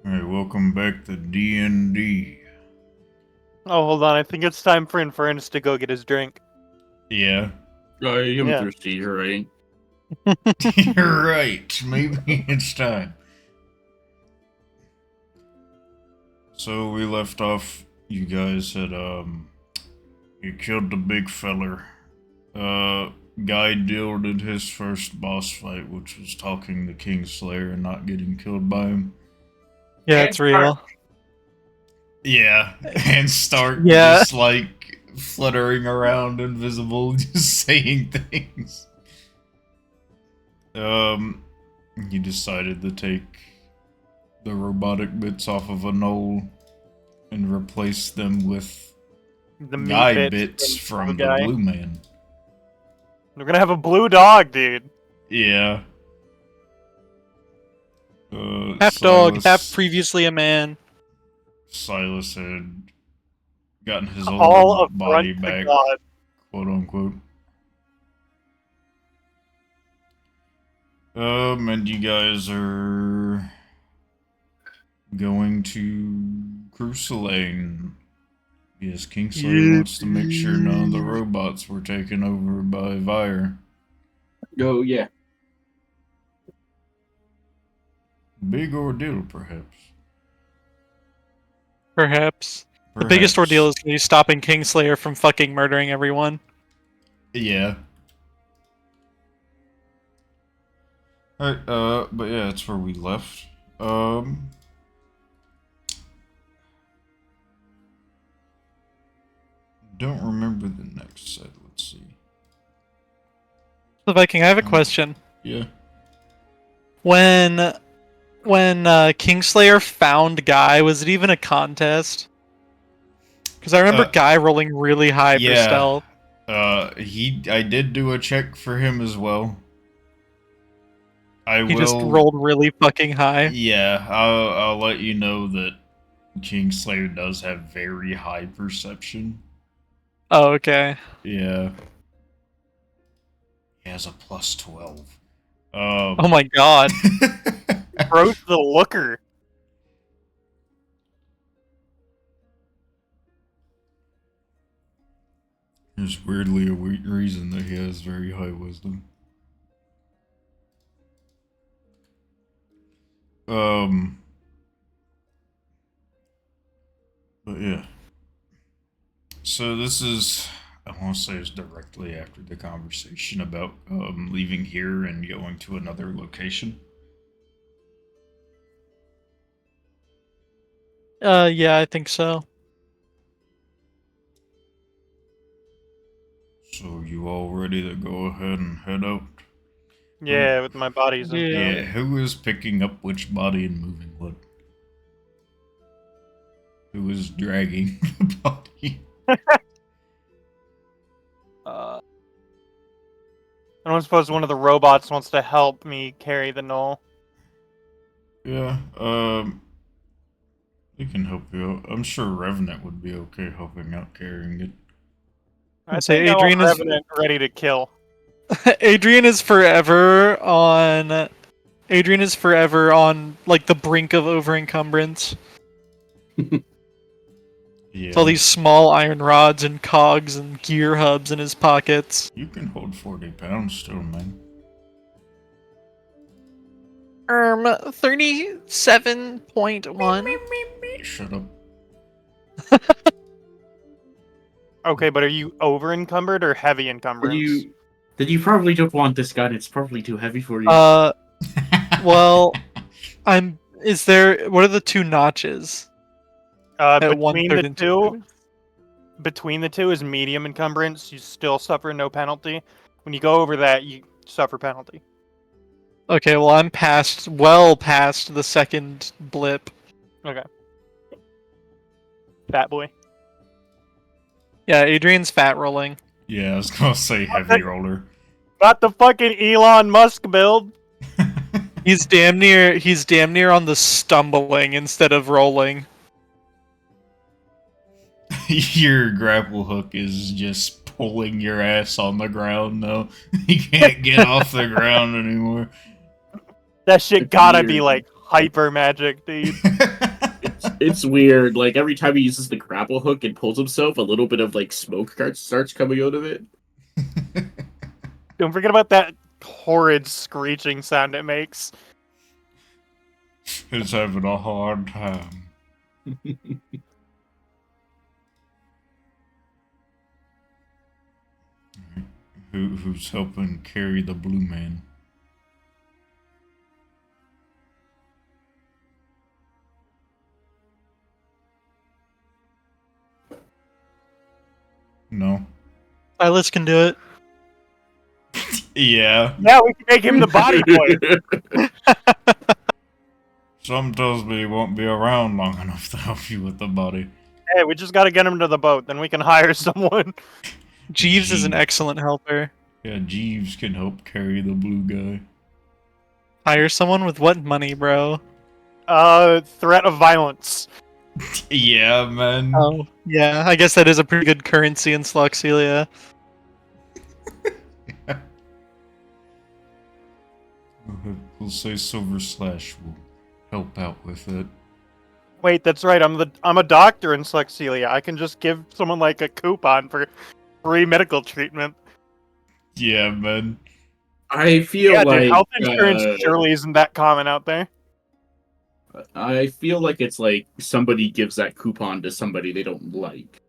Hey, welcome back to D&D. Oh, hold on. I think it's time for Infernus to go get his drink. Yeah, I am Yeah. thirsty, right? you're right. Maybe it's time. So we left off, you guys had, you killed the big feller. Guy did his first boss fight, which was talking to Kingslayer and not getting killed by him. Yeah, it's real. Yeah, and Stark Yeah. just like fluttering around invisible, just saying things. He decided to take the robotic bits off of a knoll and replace them with The meat guy bits bits from the the guy. blue man. We're gonna have a blue dog, dude. Yeah. Half dog, Silas, half previously a man. Silas had gotten his All old of body front to back, God. quote unquote. And you guys are going to Crusalane. Yes, Kingslayer wants to make sure none of the robots were taken over by Vire. Oh, yeah. Big ordeal, perhaps. Perhaps. The biggest ordeal is going to be stopping Kingslayer from fucking murdering everyone. Yeah. Alright, but yeah, that's where we left. Don't remember the next set. Let's see. The Viking, I have a question. Yeah. When Kingslayer found Guy, was it even a contest? Because I remember Guy rolling really high for stealth. I did do a check for him as well. He just rolled really fucking high. Yeah, I'll let you know that Kingslayer does have very high perception. Oh, okay. Yeah. He has a plus 12. Oh my god. Broke the looker. There's weirdly a reason that he has very high wisdom. But yeah. So this is, I want to say it's directly after the conversation about leaving here and going to another location. Yeah, I think so. So you all ready to go ahead and head out? Yeah, with my bodies and Yeah, who is picking up which body and moving what? Who is dragging the body? I don't suppose one of the robots wants to help me carry the knoll. Yeah, he can help you out. I'm sure Revenant would be okay helping out carrying it. I say think Adrian is Revenant ready to kill. Adrian is forever on like the brink of over-encumbrance. Yeah. With all these small iron rods and cogs and gear hubs in his pockets. You can hold 40 pounds still, man. 37.1. Shut up. Okay, but are you over encumbered or heavy encumbrance? Then you probably don't want this gun. It's probably too heavy for you. Well, what are the two notches? Between the two is medium encumbrance. You still suffer no penalty. When you go over that, you suffer penalty. Okay, well I'm well past the second blip. Okay. Fat boy. Yeah, Adrian's fat rolling. Yeah, I was gonna say heavy roller. Not the fucking Elon Musk build. He's damn near on the stumbling instead of rolling. Your grapple hook is just pulling your ass on the ground though. You can't get off the ground anymore. That shit gotta be like hyper magic, dude. It's weird. Like every time he uses the grapple hook and pulls himself, a little bit of like smoke starts coming out of it. Don't forget about that horrid screeching sound it makes. It's having a hard time. Who's helping carry the blue man? No. Silas can do it. Yeah. Yeah, we can make him the body boy. Some tells me he won't be around long enough to help you with the body. Hey, we just gotta get him to the boat, then we can hire someone. Jeeves is an Jeeves. excellent helper. Yeah, Jeeves can help carry the blue guy. Hire someone with what money, bro? Threat of violence. Yeah, man. Oh, yeah. I guess that is a pretty good currency in Sloxilia. We'll say Silver Slash will help out with it. Wait, that's right. I'm a doctor in Sluxelia. I can just give someone like a coupon for free medical treatment. Yeah, man. I feel Yeah, like dude, health insurance surely isn't that common out there. I feel like it's like somebody gives that coupon to somebody they don't like.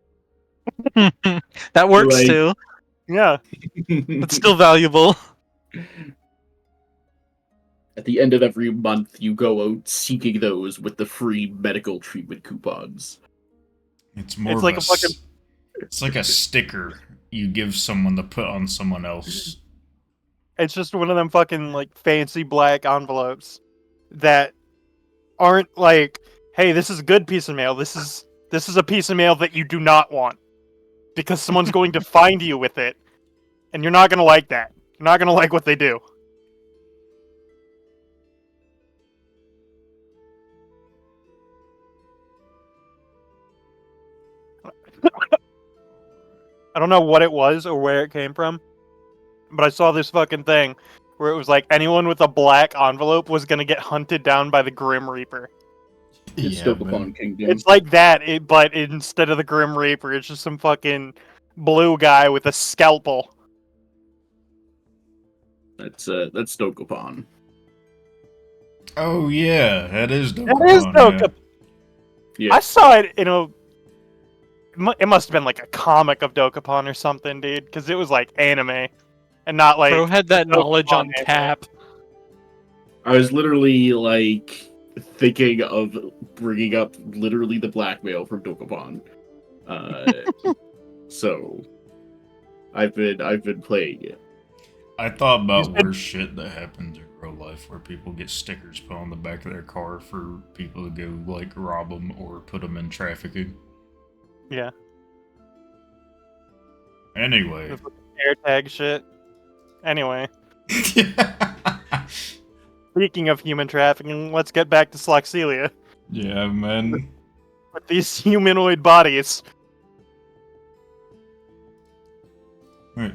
That works Like- too. Yeah. It's still valuable. At the end of every month, you go out seeking those with the free medical treatment coupons. It's more It's of like a a fucking- It's like a sticker you give someone to put on someone else. It's just one of them fucking like fancy black envelopes that aren't like, hey, this is a good piece of mail. This is a piece of mail that you do not want. Because someone's going to find you with it. And you're not gonna like that. You're not gonna like what they do. I don't know what it was or where it came from, but I saw this fucking thing where it was like anyone with a black envelope was gonna get hunted down by the Grim Reaper. It's Yeah, still man. Coupon Kingdom. It's like that, but instead of the Grim Reaper, it's just some fucking blue guy with a scalpel. That's Dokapon. Oh yeah, that is That is Dokapon, Dokapon. Yeah. I saw it in a. It must have been like a comic of Dokapon or something, dude, because it was like anime, and not like. Bro had that knowledge on Dokapon tap. I was literally like thinking of bringing up literally the blackmail from Dokapon. So I've been playing it. I thought about He's been- worse shit that happens in real life, where people get stickers put on the back of their car for people to go like rob them or put them in trafficking. Yeah. Anyway. Air tag shit. Anyway, speaking of human trafficking, let's get back to Sloxelia Yeah, man. with these humanoid bodies. Right.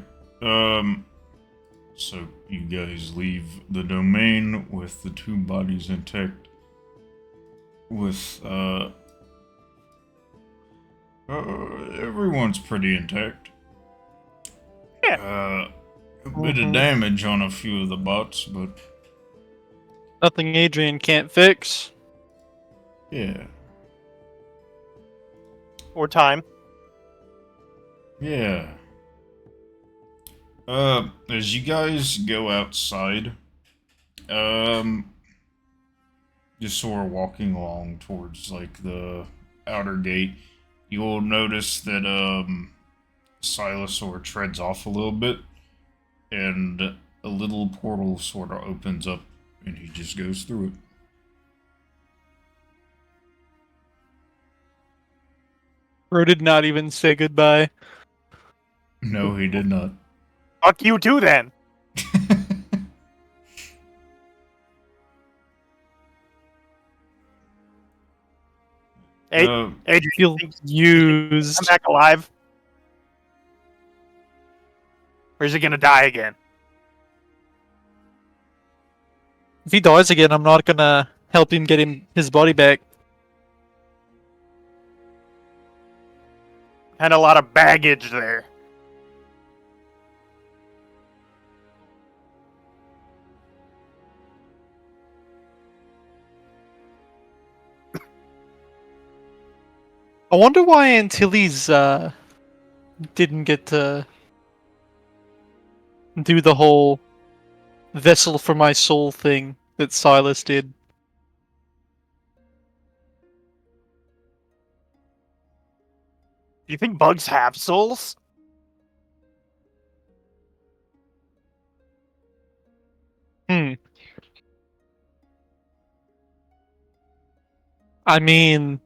So you guys leave the domain with the two bodies intact. With everyone's pretty intact. Yeah. A bit of damage on a few of the bots, but Nothing Adrian can't fix. yeah. Or time. Yeah. As you guys go outside, just sort of walking along towards like the outer gate, you'll notice that Silasor treads off a little bit, and a little portal sort of opens up, and he just goes through it. Bro did not even say goodbye. No, he did not. Fuck you too, then. Hey, Adrian, Feel used. I'm back alive. Or is he gonna die again? If he dies again, I'm not gonna help him get his body back. Had a lot of baggage there. I wonder why Antilles didn't get to do the whole vessel for my soul thing that Silas did. Do you think bugs have souls? I mean,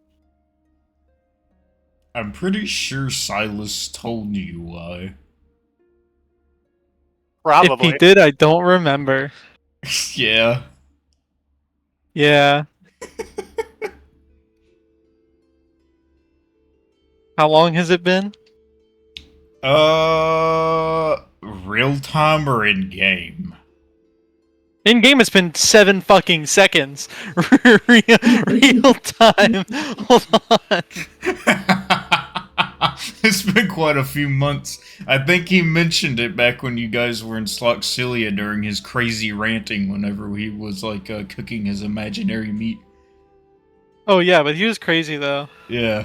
I'm pretty sure Silas told you why. Probably. if he did, I don't remember. Yeah. Yeah. How long has it been? Real time or in game? In game, it's been 7 fucking seconds. Real time. Hold on. It's been quite a few months. I think he mentioned it back when you guys were in Sloxilia during his crazy ranting whenever he was like cooking his imaginary meat. Oh yeah, but he was crazy though. Yeah.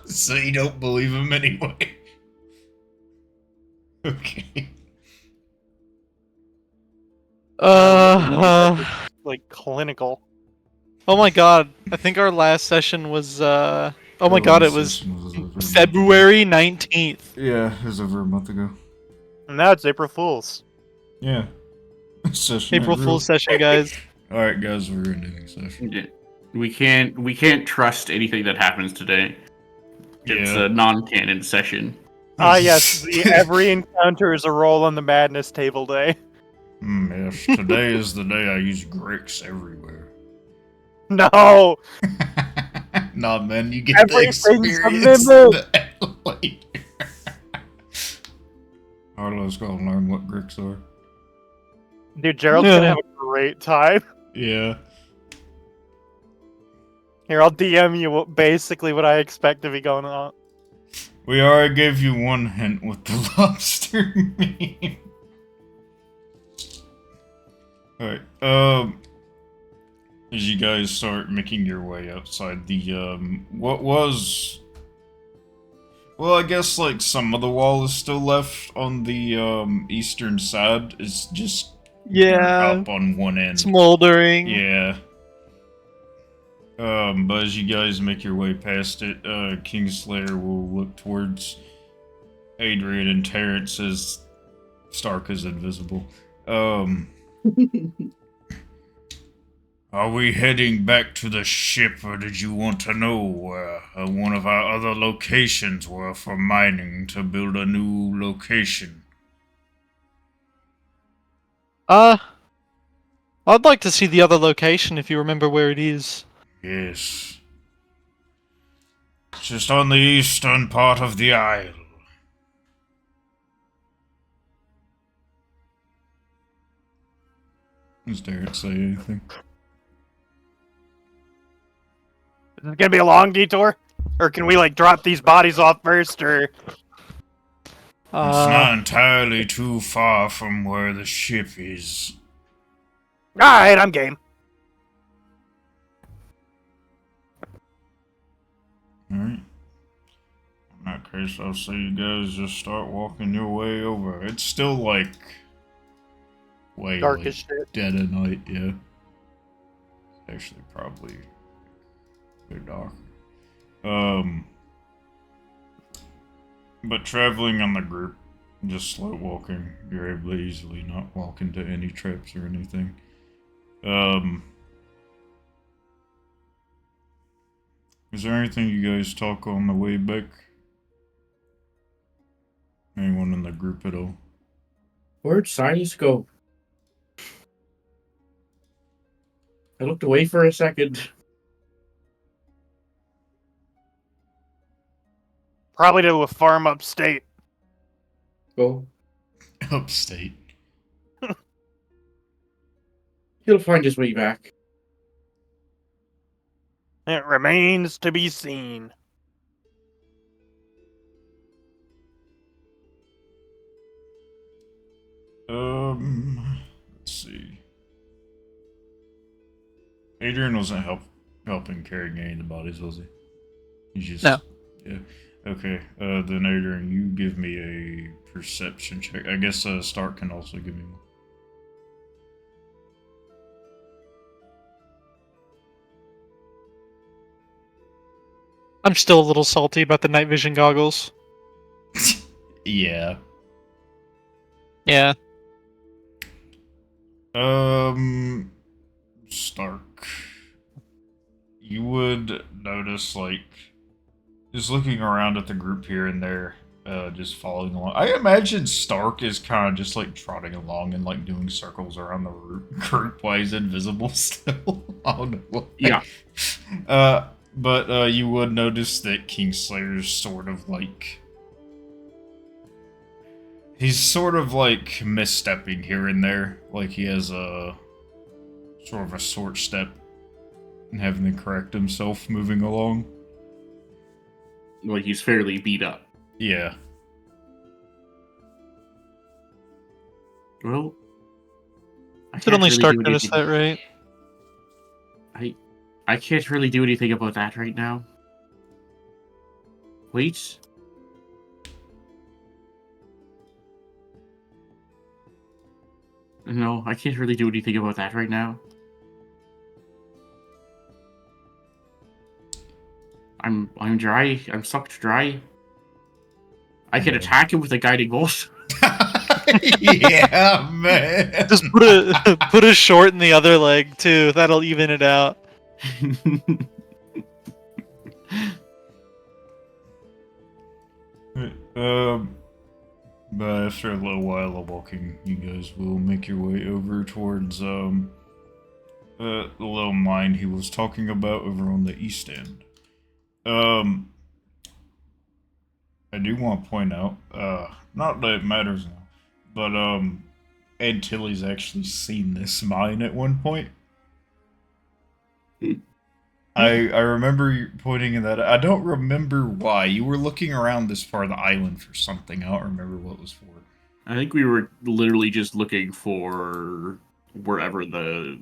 So you don't believe him anyway. Okay. Like clinical. Oh my god, I think our last session was oh my Our god, it last was session was over a month ago. February 19th. Yeah, it was over a month ago. And now it's April Fool's. Yeah. Session April ain't real. Fool's session, guys. Alright guys, we're ending session. Yeah. We can't trust anything that happens today. It's Yeah. a non-canon session. Ah, yes. Every encounter is a roll on the madness table day. Yes, today is the day I use Grix everywhere. No! Nah, man, you get the Everything's a experience mimic! later. Alright, let's go and learn what Grix are. Dude, Gerald's gonna have a great time. Yeah. Here, I'll DM you basically what I expect to be going on. We already gave you one hint with the lobster meme. Alright, as you guys start making your way outside the, what was... Well, I guess, like, some of the wall is still left on the, eastern side. It's just Yeah, up on one end. smoldering. Yeah. But as you guys make your way past it, Kingslayer will look towards Adrian and Terrence as Stark is invisible. Are we heading back to the ship, or did you want to know where one of our other locations were for mining to build a new location? I'd like to see the other location if you remember where it is. Yes. It's just on the eastern part of the isle. Does Derek say anything? Is this gonna be a long detour? Or can we, like, drop these bodies off first, or... It's not entirely too far from where the ship is. Alright, I'm game. Alright. In that case, I'll say you guys just start walking your way over. It's still, like, way Dark like, as shit. dead of night, yeah. Actually, probably a bit dark. But traveling on the group, just slow walking, you're able to easily not walk into any traps or anything. Is there anything you guys talk on the way back? Anyone in the group at all? Where'd Silas go? I looked away for a second. Probably to a farm upstate. Go. Upstate. He'll find his way back. It remains to be seen. Let's see. Adrian wasn't helping carrying any of the bodies, was he? He's just No. Yeah. Okay. Then Adrian, you give me a perception check. I guess Stark can also give me one. I'm still a little salty about the night vision goggles. Yeah. Yeah. Stark. You would notice, like, just looking around at the group here and there, just following along. I imagine Stark is kind of just like trotting along and like doing circles around the group while he's invisible still. I don't know why. Yeah. But you would notice that Kingslayer's sort of like. He's sort of like misstepping here and there. Like he has a sort of a short step and having to correct himself moving along. Like he's fairly beat up. Yeah. Well, Did only Stark notice that, right? I can't really do anything about that right now. Wait. No, I can't really do anything about that right now. I'm dry. I'm sucked dry. I can attack him with a guiding bolt. Yeah, man. Just put a short in the other leg too. That'll even it out. But after a little while of walking, you guys will make your way over towards the little mine he was talking about over on the east end. I do want to point out, not that it matters now, but Ed Tilly's actually seen this mine at one point. I remember you pointing in that. I don't remember why. You were looking around this part of the island for something. I don't remember what it was for. I think we were literally just looking for wherever the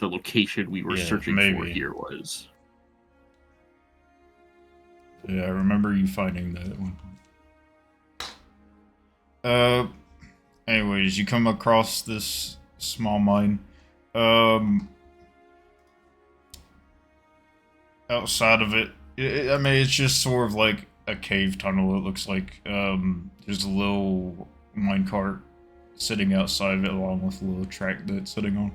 location we were searching for here was. Yeah, I remember you finding that at one point. Anyways, you come across this small mine. Outside of it, I mean, it's just sort of like a cave tunnel, it looks like. There's a little minecart sitting outside of it along with a little track that it's sitting on.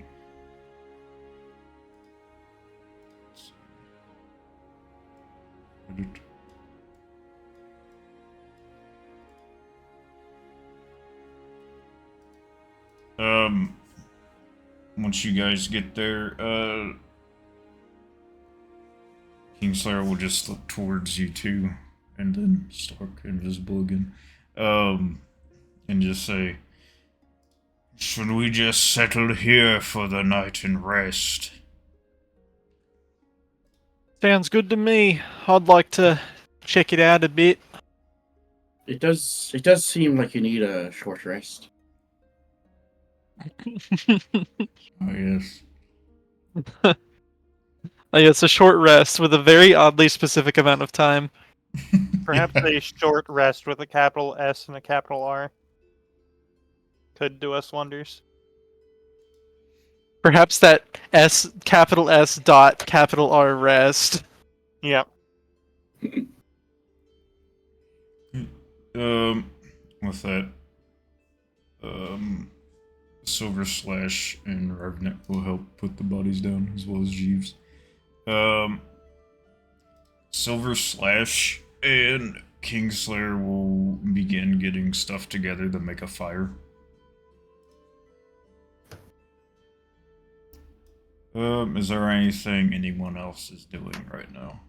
Once you guys get there, Kingslayer will just look towards you too, and then Stark invisible again, and just say, "Should we just settle here for the night and rest?" Sounds good to me. I'd like to check it out a bit. It does seem like you need a short rest. Oh yes. Oh, yeah, it's a short rest with a very oddly specific amount of time. Perhaps a short rest with a capital S and a capital R could do us wonders. Perhaps that capital S dot capital R rest. Yep. With that, Silver Slash and Revenant will help put the bodies down, as well as Jeeves. Silver Slash and Kingslayer will begin getting stuff together to make a fire. Is there anything anyone else is doing right now?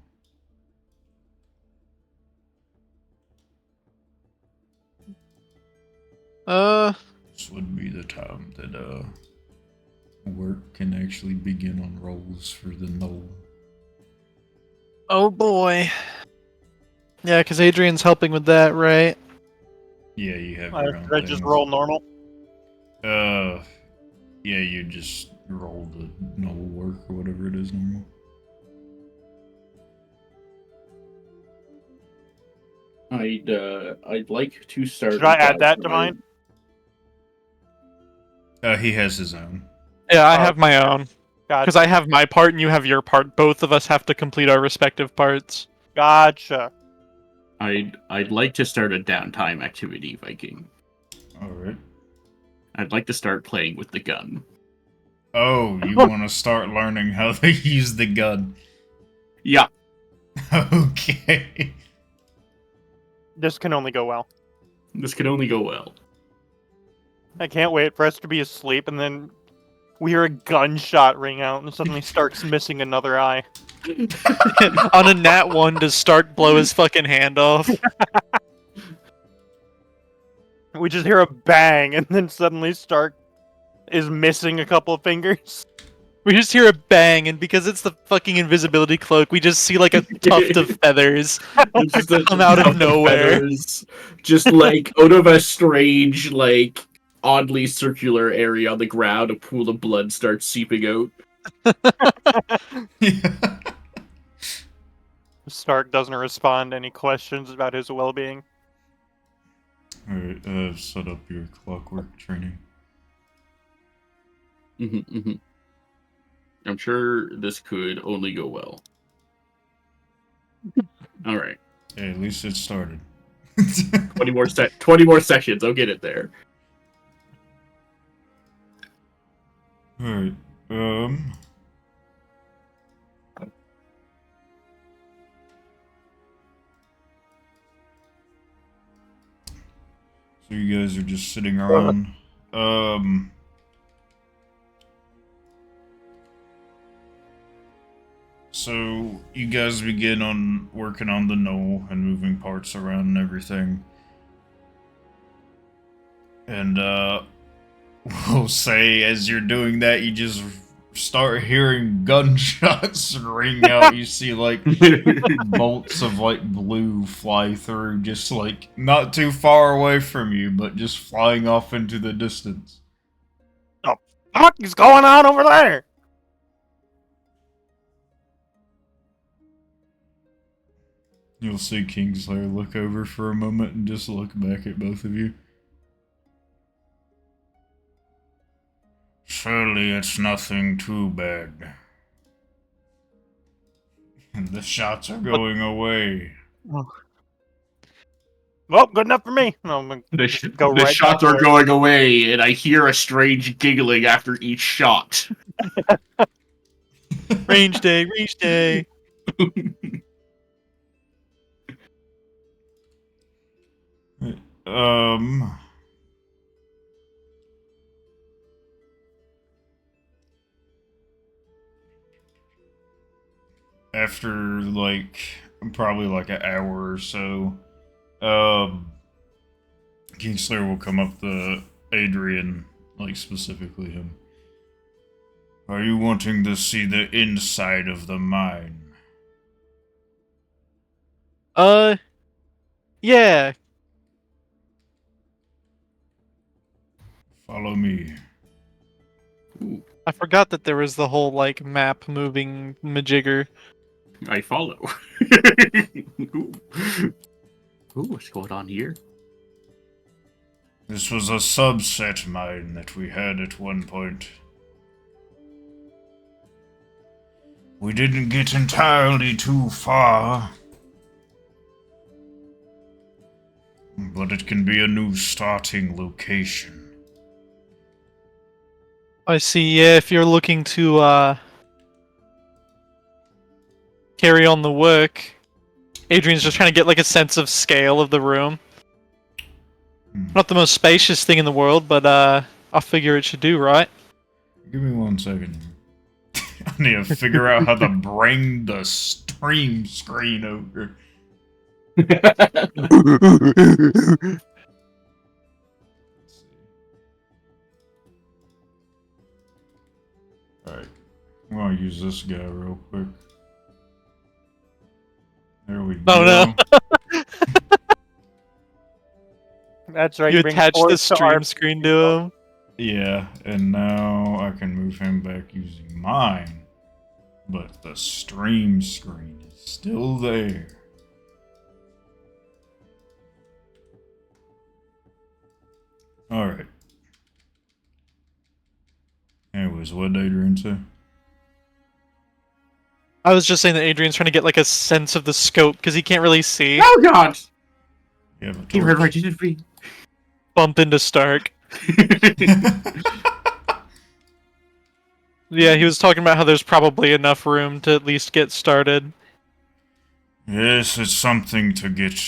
This would be the time that work can actually begin on rolls for the knoll. Oh boy. Yeah, because Adrian's helping with that, right? Yeah, you have your own Should I just things. roll normal? Yeah, you just roll the normal work or whatever it is normal. I'd like to start. Should I add that to mine? He has his own. Yeah, I have my own. Gotcha. Because I have my part and you have your part. Both of us have to complete our respective parts. Gotcha. I'd like to start a downtime activity, Viking. Alright. I'd like to start playing with the gun. Oh, you want to start learning how to use the gun. Yeah. Okay. This can only go well. This can only go well. I can't wait for us to be asleep and then we hear a gunshot ring out and suddenly Stark's missing another eye. On a nat 1, does Stark blow his fucking hand off? We just hear a bang and then suddenly Stark is missing a couple of fingers. We just hear a bang, and because it's the fucking invisibility cloak, we just see like a tuft of feathers come out of nowhere. Feathers, just like out of a strange, like oddly circular area on the ground, a pool of blood starts seeping out. Yeah. Stark doesn't respond to any questions about his well-being. Alright, set up your clockwork training. I'm sure this could only go well. All right. Hey, at least it started. 20 more sessions. I'll get it there. Alright, so you guys are just sitting around. So you guys begin on working on the knoll and moving parts around and everything. And we'll say as you're doing that, you just start hearing gunshots ring out. You see like bolts of like blue fly through, just like not too far away from you, but just flying off into the distance. What is going on over there? You'll see Kingslayer look over for a moment and just look back at both of you. Surely it's nothing too bad. And the shots are going away. Well, good enough for me. No, I'm gonna go The right shots back are there. going away, and I hear a strange giggling after each shot. Range day, range day. After like probably like an hour or so, Kingslayer will come up to Adrian, like specifically him. Are you wanting to see the inside of the mine? Yeah. Follow me. I forgot that there was the whole, like, map moving majigger. I follow. Ooh. Ooh, what's going on here? This was a subset mine that we had at one point. We didn't get entirely too far. But it can be a new starting location. I see, yeah, if you're looking to, carry on the work. Adrian's just trying to get, like, a sense of scale of the room. Not the most spacious thing in the world, but, I figure it should do, right? Give me 1 second. I need to figure out how to bring the stream screen over. Alright. I'm gonna use this guy real quick. There we Oh, go. no. That's right. You bring attach the force to our- stream screen to him. Yeah, and now I can move him back using mine. But the stream screen is still there. Alright. Anyways, what did Adrian say? I was just saying that Adrian's trying to get like a sense of the scope because he can't really see. Oh God! You have a You heard torch? right, you did Bump into Stark. Yeah, he was talking about how there's probably enough room to at least get started. Yes, it's something to get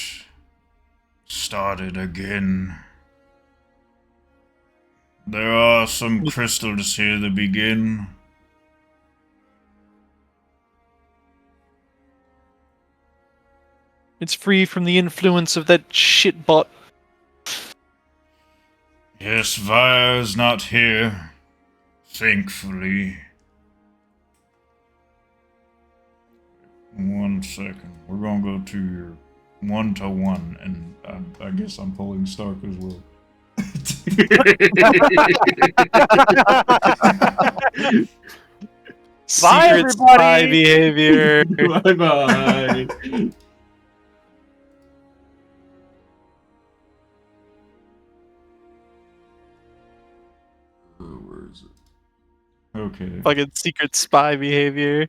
started again. There are some crystals here to begin. It's free from the influence of that shit bot. Yes, Vire's not here. Thankfully. 1 second. We're gonna go to your 1-to-1, and I guess I'm pulling Stark as well. Secret everybody! spy behavior. Bye bye. Where is it? Okay. Fucking secret spy behavior.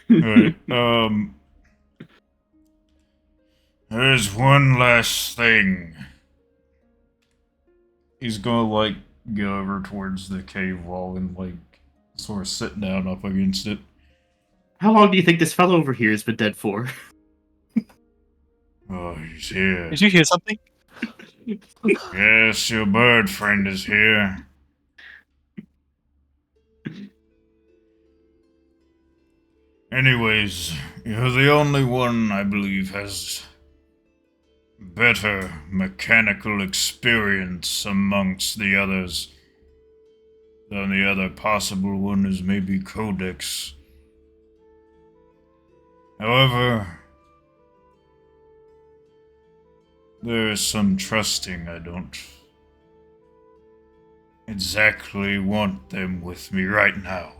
Alright, there's one last thing. He's gonna, like, go over towards the cave wall and, like, sort of sit down up against it. How long do you think this fellow over here has been dead for? Oh, he's here. Did you hear something? Yes, your bird friend is here. Anyways, you're the only one, I believe, has better mechanical experience amongst the others. The only other possible one is maybe Codex. However, there is some trusting I don't exactly want them with me right now.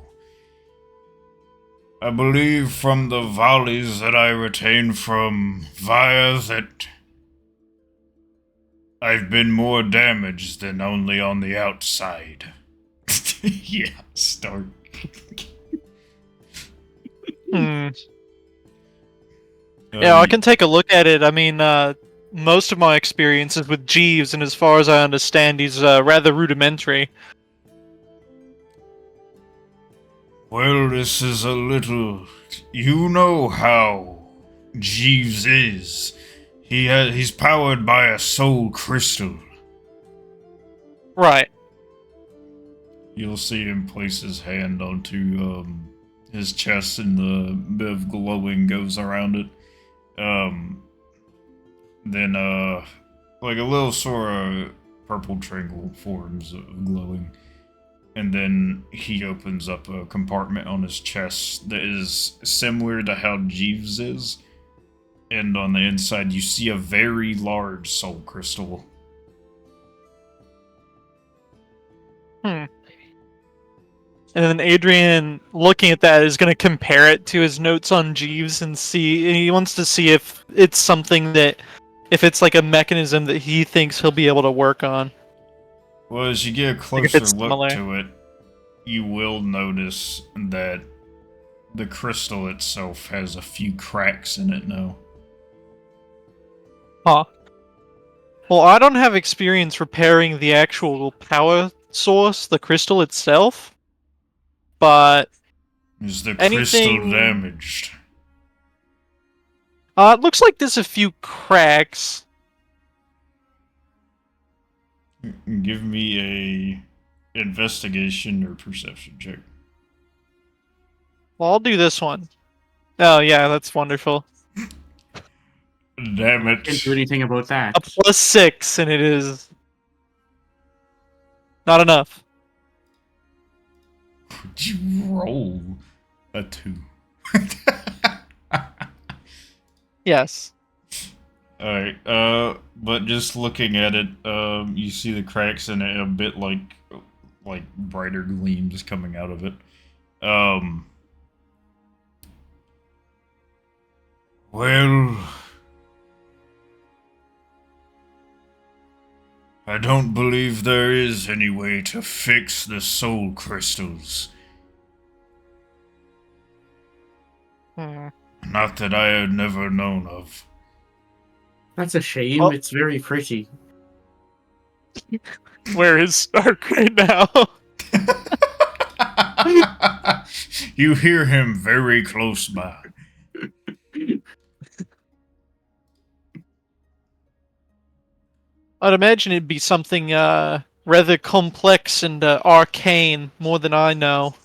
I believe from the volleys that I retained from Vire that I've been more damaged than only on the outside. Yeah, Stark. Hmm. Yeah, I can take a look at it. I mean, most of my experiences with Jeeves, and as far as I understand, he's rather rudimentary. Well, this is a little... You know how Jeeves is. He's powered by a soul crystal. Right. You'll see him place his hand onto his chest, and the bit of glowing goes around it. Then like a little sort of purple triangle forms of glowing. And then he opens up a compartment on his chest that is similar to how Jeeves is. And on the inside, you see a very large soul crystal. And then Adrian, looking at that, is going to compare it to his notes on Jeeves and see. He wants to see if it's something that, if it's like a mechanism that he thinks he'll be able to work on. Well, as you get a Like if closer it's look similar. to it, you will notice that the crystal itself has a few cracks in it now. Huh. Well, I don't have experience repairing the actual power source, the crystal itself, but Is the anything... crystal damaged? It looks like there's a few cracks. Give me a investigation or perception check. Well, I'll do this one. Oh, yeah, that's wonderful. Damn it. Can't do anything about that. A +6, and it is not enough. Would you roll a 2? Yes. Alright, but just looking at it, you see the cracks in it, a bit like brighter gleams coming out of it. Well, I don't believe there is any way to fix the soul crystals. Not that I had never known of. That's a shame. Oh. It's very pretty. Where is Stark right now? You hear him very close by. I'd imagine it'd be something rather complex and arcane, more than I know.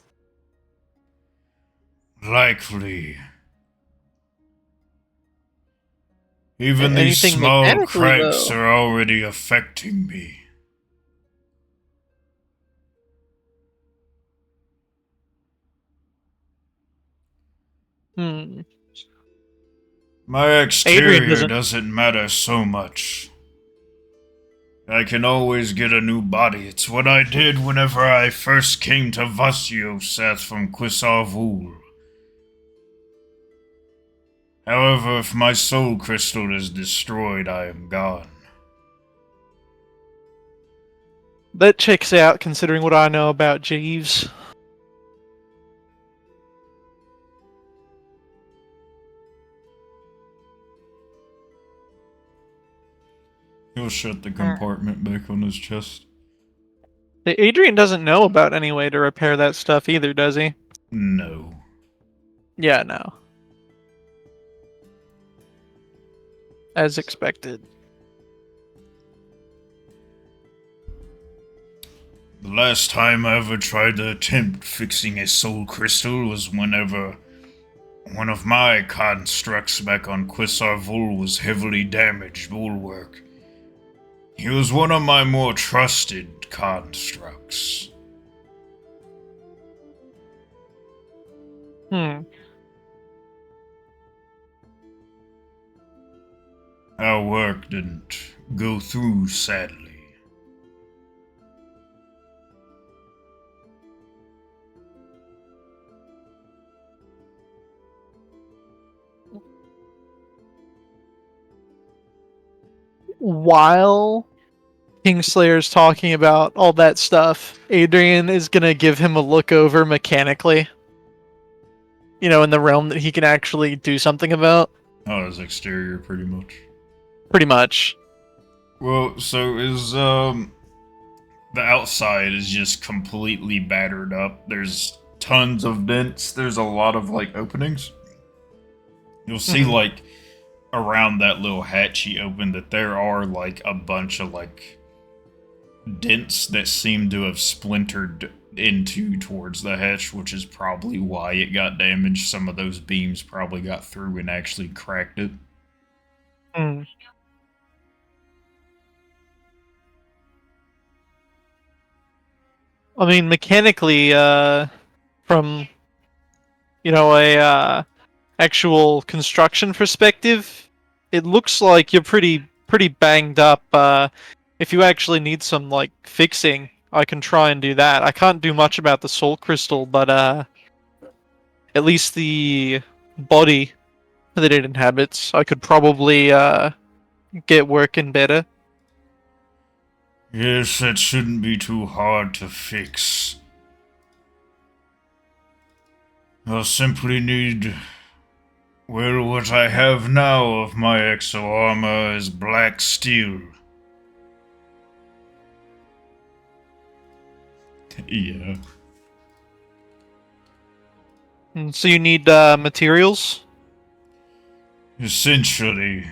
Likely. Even these Anything small mechanically, cracks though. are already affecting me. My exterior doesn't matter so much. I can always get a new body. It's what I did whenever I first came to Vusseoxath from Quisarvul. However, if my soul crystal is destroyed, I am gone. That checks out, considering what I know about Jeeves. He'll shut the compartment back on his chest. Adrian doesn't know about any way to repair that stuff either, does he? No. Yeah, no. As expected. The last time I ever tried to attempt fixing a soul crystal was whenever one of my constructs back on Quisarvul was heavily damaged bulwark. He was one of my more trusted constructs. Our work didn't go through, sadly. While Kingslayer's talking about all that stuff, Adrian is gonna give him a look over mechanically. You know, in the realm that he can actually do something about. Oh, his exterior, pretty much. Pretty much. Well, so the outside is just completely battered up. There's tons of dents. There's a lot of, openings. You'll see, around that little hatch he opened that there are, a bunch of, dents that seem to have splintered into towards the hatch, which is probably why it got damaged. Some of those beams probably got through and actually cracked it. I mean, mechanically, from, a actual construction perspective, it looks like you're pretty banged up. If you actually need some, fixing, I can try and do that. I can't do much about the soul crystal, but, at least the body that it inhabits, I could probably, get working better. Yes, that shouldn't be too hard to fix. I'll simply need... Well, what I have now of my exo armor is black steel. Yeah. So you need, materials? Essentially.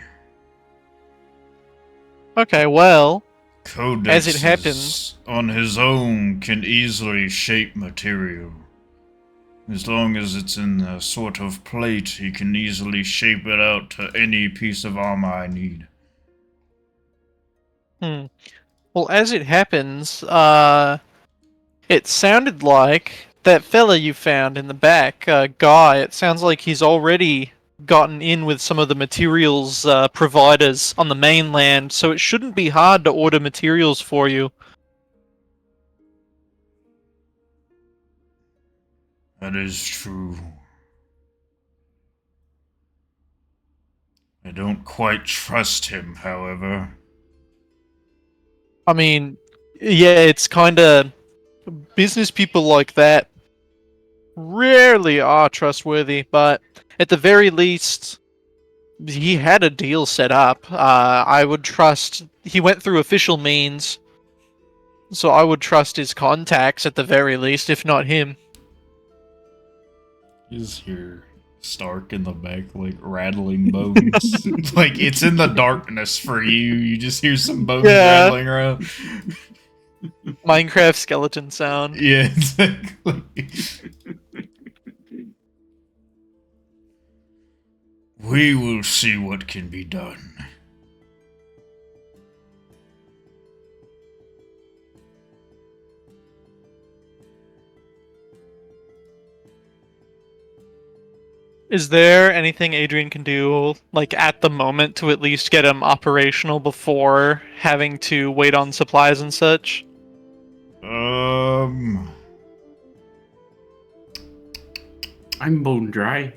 Okay, well... Codex as it happens, on his own can easily shape material. As long as it's in a sort of plate, he can easily shape it out to any piece of armor I need. Well, as it happens, it sounded like that fella you found in the back, Guy, it sounds like he's already gotten in with some of the materials providers on the mainland, so it shouldn't be hard to order materials for you. That is true. I don't quite trust him, however. I mean, yeah, it's kind of business people like that rarely are trustworthy, but at the very least, he had a deal set up. I would trust he went through official means, so I would trust his contacts at the very least, if not him. You just hear Stark in the back, like, rattling bones. Like, it's in the darkness for you. You just hear some bones rattling around. Minecraft skeleton sound. Yeah, exactly. We will see what can be done. Is there anything Adrian can do, like, at the moment to at least get him operational before having to wait on supplies and such? I'm bone dry.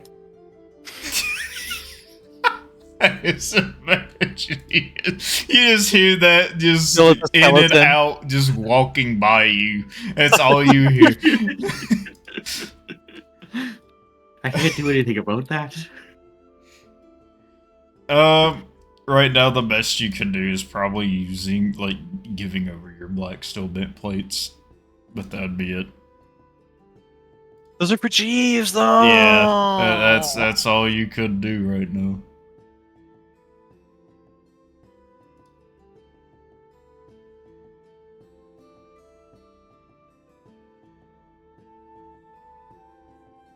I just imagine you just hear that just Still at the in and skeleton. out, just walking by you. That's all you hear. I can't do anything about that. Right now the best you can do is probably using, like, giving over your black steel bent plates. But that'd be it. Those are for Jeeves, though! Yeah, that's all you could do right now.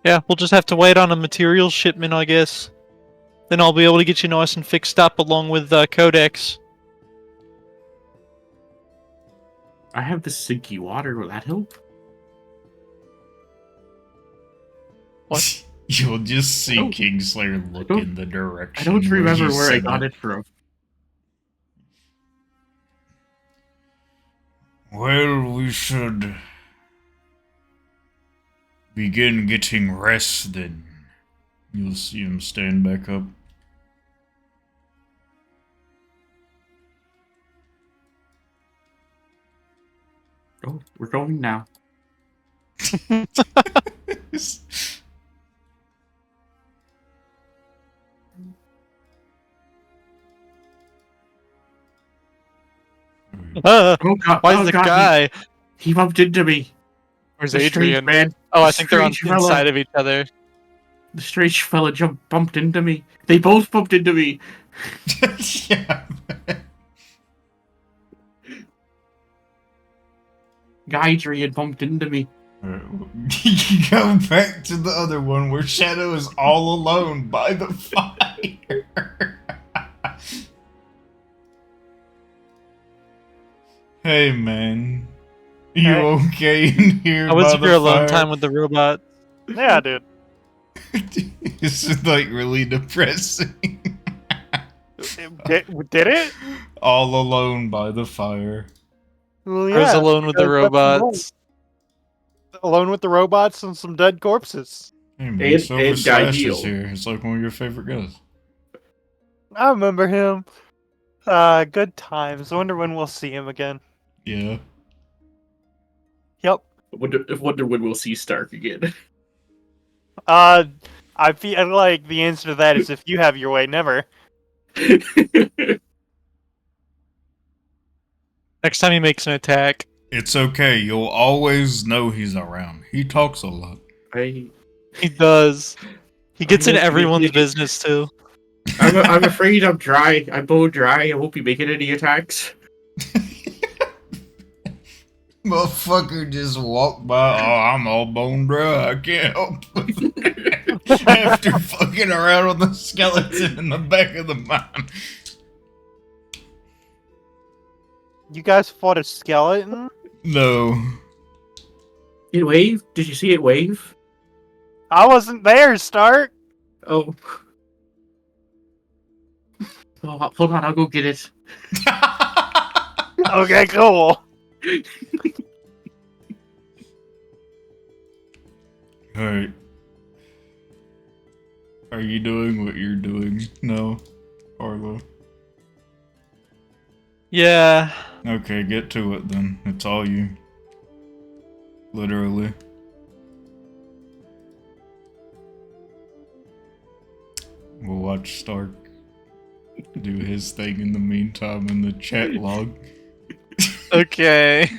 Yeah, we'll just have to wait on a material shipment, I guess. Then I'll be able to get you nice and fixed up along with Codex. I have the sinky water. Will that help? What? You'll just see don't- Kingslayer look don't- in the direction. I don't remember you where I said got that. it from. Well, we should begin getting rest then. You'll see him stand back up. Oh, we're going now. Oh god! Why is oh the god, guy? He bumped into me. Where's The strange Adrian? man. Oh, I the think they're on strange the fella. inside of each other. The strange fella bumped into me. They both bumped into me. Yeah. Adrian bumped into me. You go back to the other one where Shadow is all alone by the fire. Hey man, you Hey. okay in here? How was by the your alone fire? time with the robot? Yeah, dude. This is like really depressing. Did it? All alone by the fire. Well, I was alone with the because that's robots. alone with the robots and some dead corpses. Hey man, Silver and Guy Slash Deal. is here. It's like one of your favorite guys. I remember him. Good times. I wonder when we'll see him again. Yeah. Yep. Wonder when we'll see Stark again. I feel like the answer to that is if you have your way, never. Next time he makes an attack. It's okay. You'll always know he's around. He talks a lot. I, He does. He gets in won't be everyone's making- business, too. I'm afraid I'm dry. I'm bone dry. I won't be making any attacks. Motherfucker just walked by. Oh, I'm all bone dry. I can't help it. After fucking around with the skeleton in the back of the mine. You guys fought a skeleton? No. It waved? Did you see it wave? I wasn't there, Stark. Oh. Oh, hold on, I'll go get it. Okay, cool. Alright. Are you doing what you're doing? No, Arlo. Yeah. Okay, get to it then. It's all you. Literally. We'll watch Stark do his thing in the meantime in the chat log. Okay.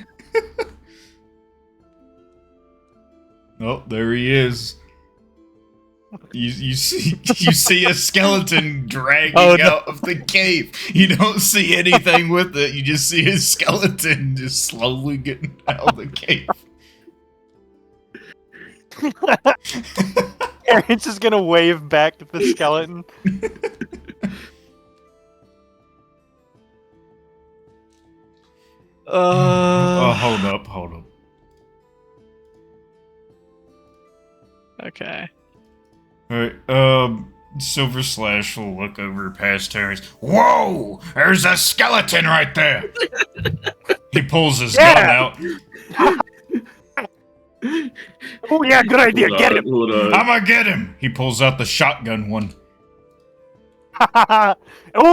Oh, there he is. You see a skeleton dragging out of the cave. You don't see anything with it. You just see his skeleton just slowly getting out of the cave. Aaron's just gonna wave back at the skeleton. Oh, hold up. Okay. Alright, Silver Slash will look over past Terry's. Whoa! There's a skeleton right there! He pulls his gun out. Oh yeah, good idea. Get him. I'm gonna get him! He pulls out the shotgun one. Oh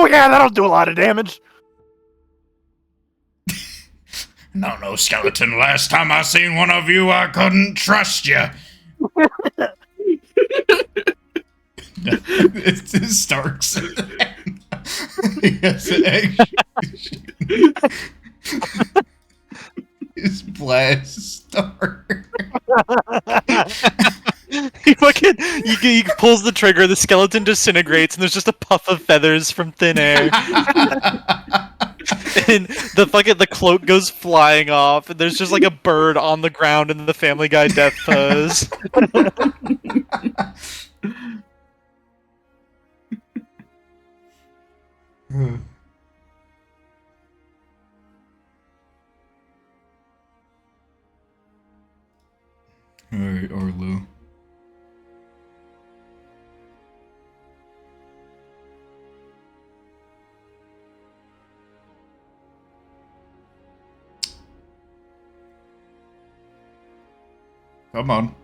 yeah, that'll do a lot of damage. No, skeleton. Last time I seen one of you, I couldn't trust you. It's Stark's. Yes, it's blast Stark. he pulls the trigger, the skeleton disintegrates, and there's just a puff of feathers from thin air. And the cloak goes flying off, and there's just like a bird on the ground in the Family Guy death pose. Alright, Arlo. Come on.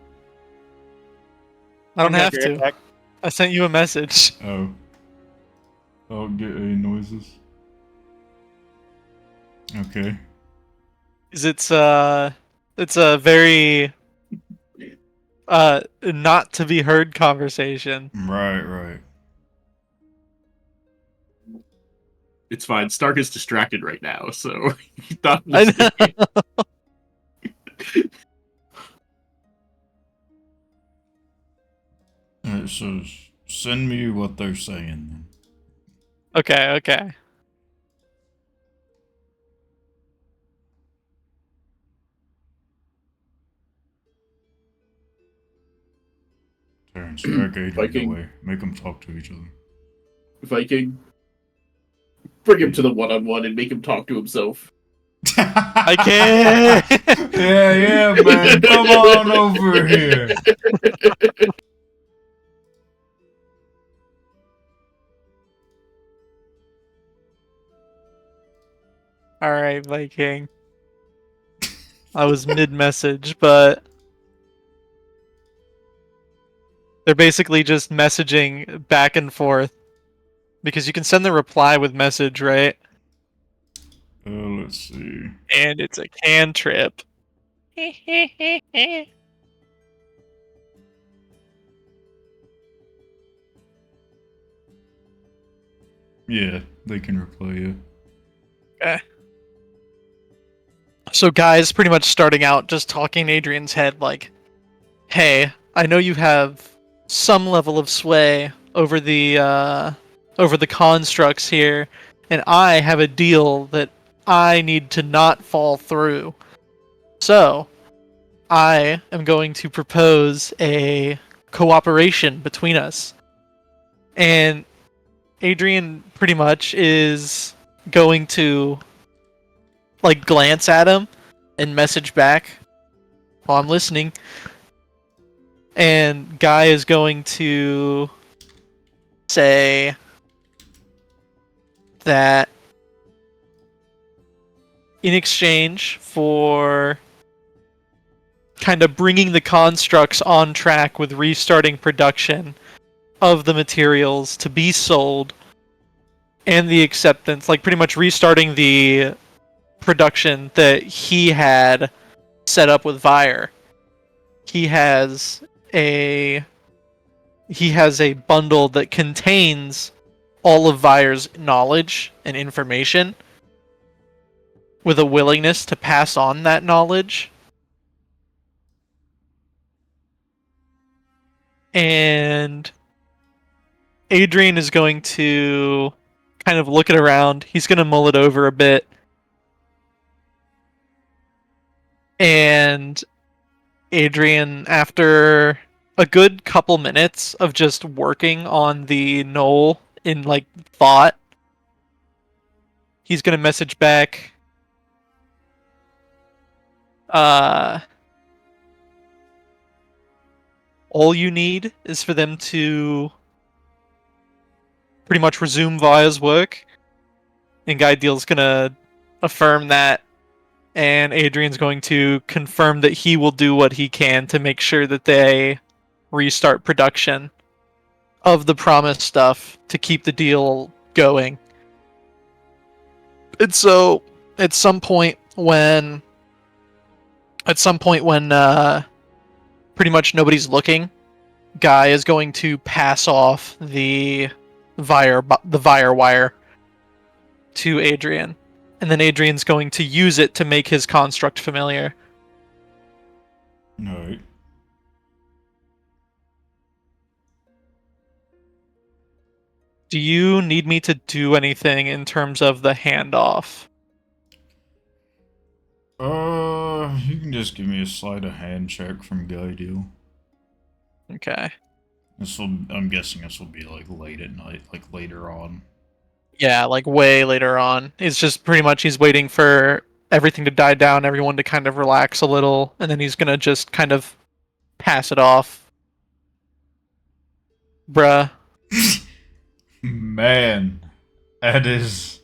I don't have to. I sent you a message. Oh. I don't get any noises. Okay. It's a very not to be heard conversation. Right. It's fine. Stark is distracted right now, so he thought. I know. Alright, so send me what they're saying then. Okay. Terrence, drag Adrian Viking. away. Make them talk to each other. Viking, bring him to the one-on-one and make him talk to himself. I can't. Yeah, man. Come on over here. Alright, Viking. I was mid-message, but they're basically just messaging back and forth. Because you can send the reply with message, right? Let's see. And it's a cantrip. Yeah, they can reply you. Okay. So Guy's pretty much starting out just talking in Adrian's head like, hey, I know you have some level of sway over the constructs here, and I have a deal that I need to not fall through. So, I am going to propose a cooperation between us. And Adrian pretty much is going to like glance at him and message back while I'm listening. And Guy is going to say, that in exchange for kind of bringing the constructs on track with restarting production of the materials to be sold and the acceptance, like pretty much restarting the production that he had set up with Vire. He has a bundle that contains all of Vire's knowledge and information with a willingness to pass on that knowledge. And Adrian is going to kind of look it around. He's going to mull it over a bit. And Adrian, after a good couple minutes of just working on the knoll in like thought, he's going to message back, all you need is for them to pretty much resume Vaya's work, and Guy Deal's gonna affirm that, and Adrian's going to confirm that he will do what he can to make sure that they restart production of the promised stuff to keep the deal going. And so, at some point when pretty much nobody's looking, Guy is going to pass off the Vire wire to Adrian, and then Adrian's going to use it to make his construct familiar. Alright. Do you need me to do anything in terms of the handoff? You can just give me a sleight of hand check from Guy Deal. Okay. I'm guessing this will be like late at night, like later on. Yeah, like way later on. It's just pretty much he's waiting for everything to die down, everyone to kind of relax a little, and then he's gonna just kind of pass it off. Bruh. Man, that is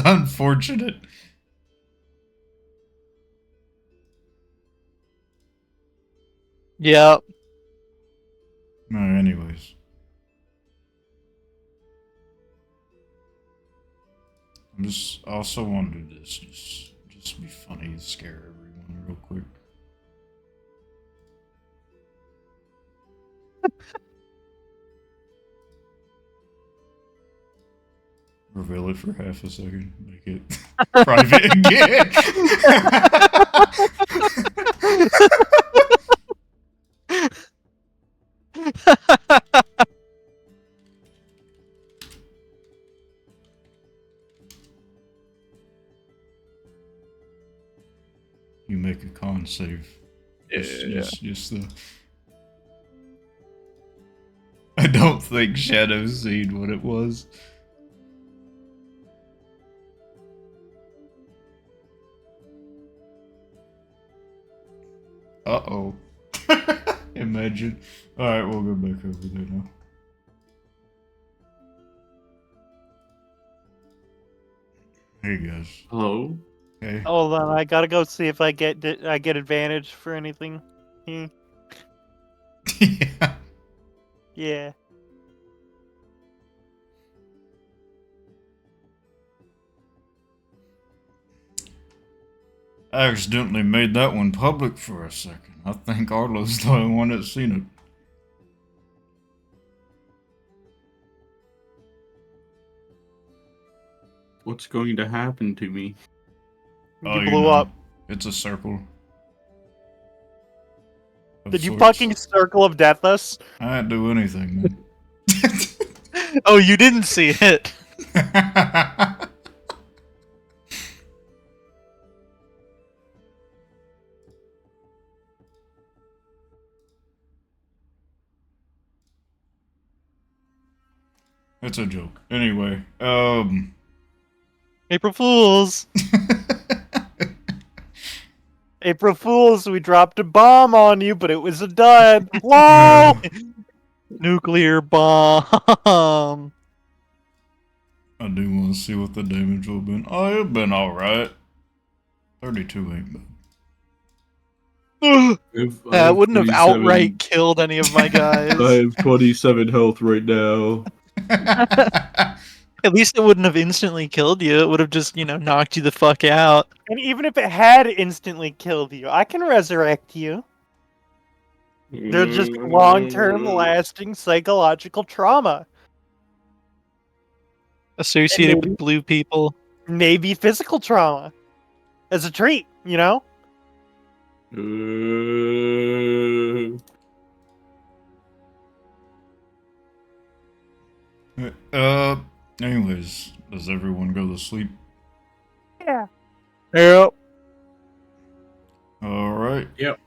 unfortunate. Yep. Anyways. I also want to do this, just be funny, scare everyone real quick. Reveal it for half a second, make it private again. You make a con save. Just the. I don't think Shadow's seen what it was. Uh-oh. Imagine. Alright, we'll go back over there now. Hey guys. Hello? Hey. Hold on, I gotta go see if I get advantage for anything. Yeah. Yeah. I accidentally made that one public for a second. I think Arlo's the only one that's seen it. What's going to happen to me? You blew up. It's a circle. Did you fucking circle of death us? I didn't do anything, man. Oh, you didn't see it. It's a joke. Anyway, April Fools. April Fools, we dropped a bomb on you, but it was a dud. Whoa! Nuclear bomb. I do want to see what the damage will have been. Oh, it's been alright. 32 ain't bad. It wouldn't have outright killed any of my guys. I have 27 health right now. At least it wouldn't have instantly killed you. It would have just, knocked you the fuck out. And even if it had instantly killed you, I can resurrect you. They're just long-term lasting psychological trauma. Associated with blue people. Maybe physical trauma. As a treat, Anyways, does everyone go to sleep? Yeah. Yep. Alright. Yep.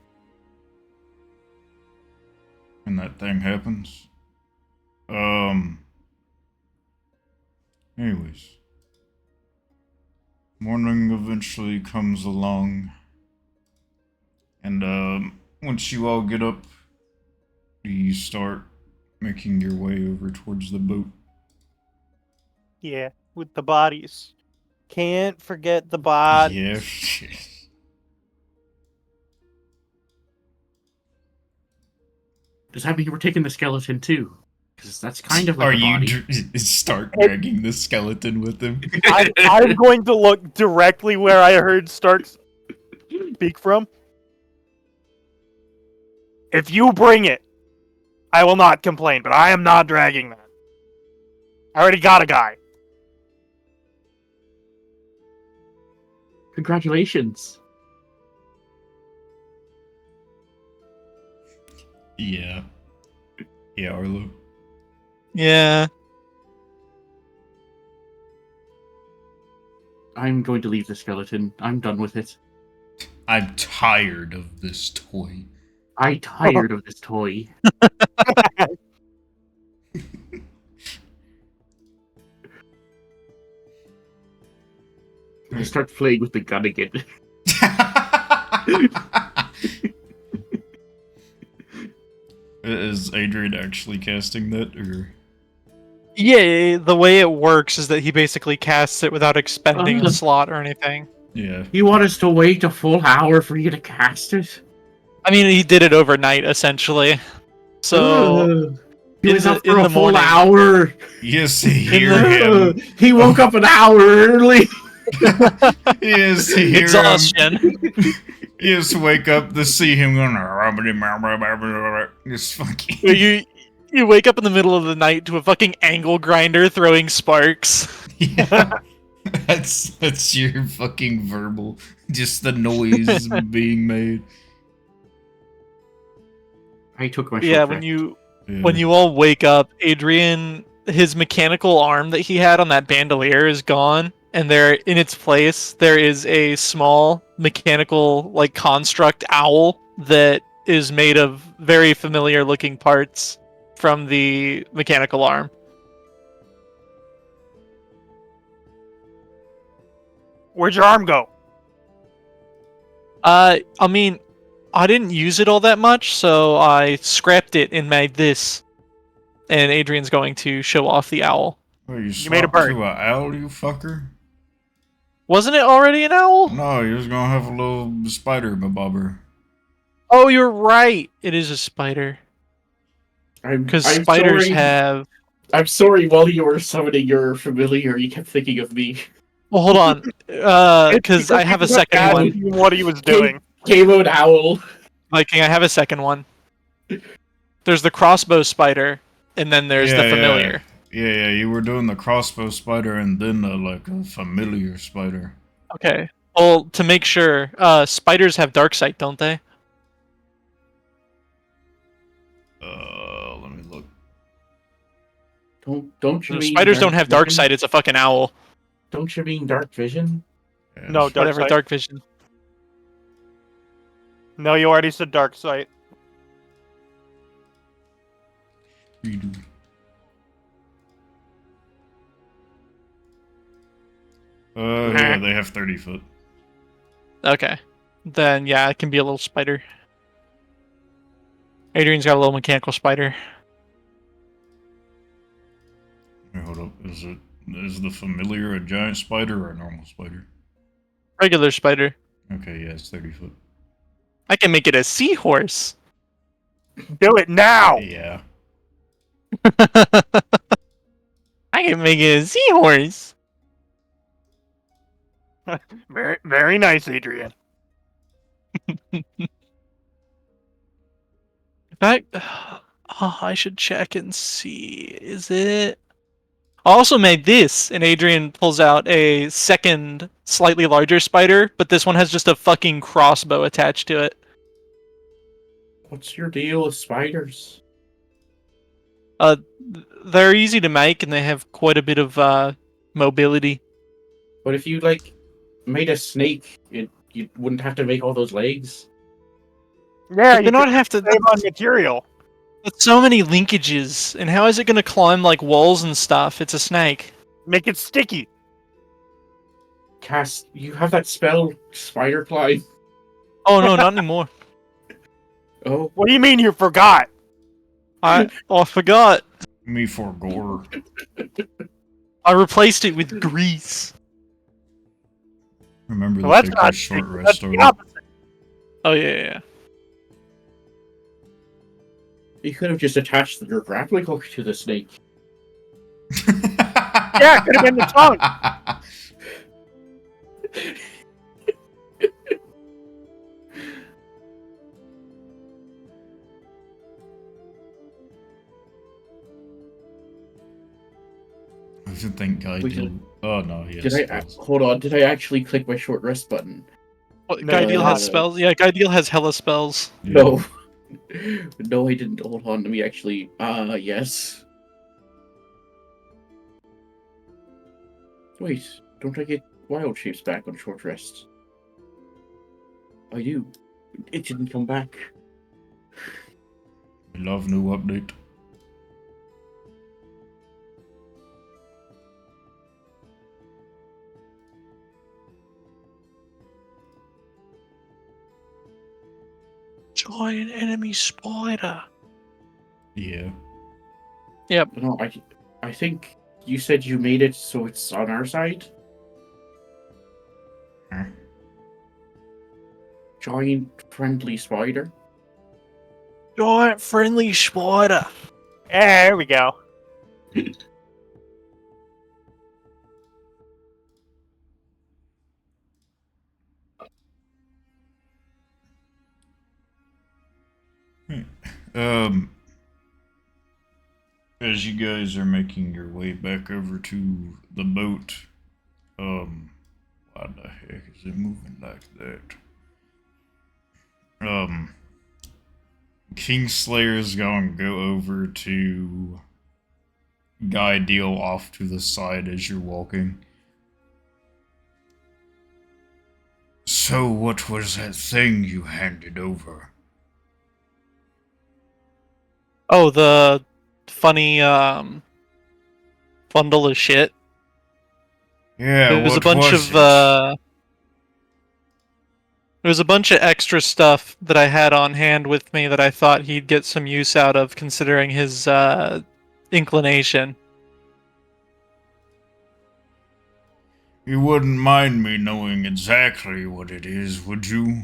And that thing happens. Anyways. Morning eventually comes along. And, once you all get up, you start making your way over towards the boat. Yeah, with the bodies. Can't forget the bodies. Yeah. Does that mean we're taking the skeleton too? Because that's kind of like Are a you body. start dragging the skeleton with him? I'm going to look directly where I heard Stark speak from. If you bring it, I will not complain, but I am not dragging that. I already got a guy. Congratulations. Yeah. Yeah, Arlo. Yeah. I'm going to leave the skeleton. I'm done with it. I'm tired of this toy. I'm tired of this toy. I start playing with the gun again. Is Adrian actually casting that, or? Yeah, the way it works is that he basically casts it without expending a slot or anything. Yeah. You want us to wait a full hour for you to cast it? I mean, he did it overnight, essentially. So, he was up for in a the full morning. hour. Yes, hear him. He woke up an hour early. Yes, hear Exhaustion. him. Yes, wake up to see him going. Just fucking. You wake up in the middle of the night to a fucking angle grinder throwing sparks. Yeah. That's your fucking verbal. Just the noise being made. I took my Yeah, short when you all wake up, Adrian, his mechanical arm that he had on that bandolier is gone, and there in its place there is a small mechanical construct owl that is made of very familiar looking parts from the mechanical arm. Where'd your arm go? I mean, I didn't use it all that much, so I scrapped it and made this. And Adrian's going to show off the owl. Oh, you made a bird. to an owl, you fucker? Wasn't it already an owl? No, you're just gonna have a little spider bobber. Oh, you're right. It is a spider. Because spiders have... I'm sorry, while you were summoning your familiar, you kept thinking of me. Well, hold on. Because I have a second one. What he was doing. K-mode owl. Viking, I have a second one. There's the crossbow spider, and then there's the familiar. Yeah, you were doing the crossbow spider and then a familiar spider. Okay. Well, to make sure, spiders have dark sight, don't they? Let me look. Don't you mean spiders don't have dark sight, it's a fucking owl. Don't you mean dark vision? Yeah, No, dark Whatever, sight. dark vision. No, you already said dark sight. redo. Yeah, they have 30 foot. Okay. Then, yeah, it can be a little spider. Adrian's got a little mechanical spider. Wait, hold up. Is it Is the familiar a giant spider or a normal spider? Regular spider. Okay, yeah, it's 30 foot. I can make it a seahorse. Do it now! Yeah. I can make it a seahorse. Very, very nice, Adrian. I should check and see. Is it? I also made this, and Adrian pulls out a second, slightly larger spider, but this one has just a fucking crossbow attached to it. What's your deal with spiders? They're easy to make, and they have quite a bit of mobility. But if you made a snake, you wouldn't have to make all those legs. Yeah, But you then I'd could have to. save on material. That's so many linkages, and how is it going to climb like walls and stuff? It's a snake. Make it sticky. Cass, you have that spell, Spider Climb. Oh no, not anymore. Oh, What do you mean you forgot? I forgot. Me for gore. I replaced it with grease. Remember to Well, that's take not a short sticky, rest that's the over. opposite. Oh yeah. you could have just attached your grappling hook to the snake. Yeah, it could have been the tongue. I should think Guy We did. Oh no, yes. Hold on, did I actually click my short rest button? What, No, Guy Deal no, has no. spells. Yeah, Guy Deal has hella spells. No. No, I didn't. Hold on, let me actually. Yes. Wait, don't I get wild shapes back on short rest? I do. It didn't come back. I love new update. Giant enemy spider. Yeah. No, I think you said you made it so it's on our side? Huh? Giant friendly spider? Giant friendly spider. Yeah, there we go. Um, as you guys are making your way back over to the boat, why the heck is it moving like that? Kingslayer's gonna go over to Guy Deal off to the side as you're walking. So, what was that thing you handed over? Oh, the funny bundle of shit. Yeah, There was a what bunch was of it? there was a bunch of extra stuff that I had on hand with me that I thought he'd get some use out of, considering his inclination. You wouldn't mind me knowing exactly what it is, would you?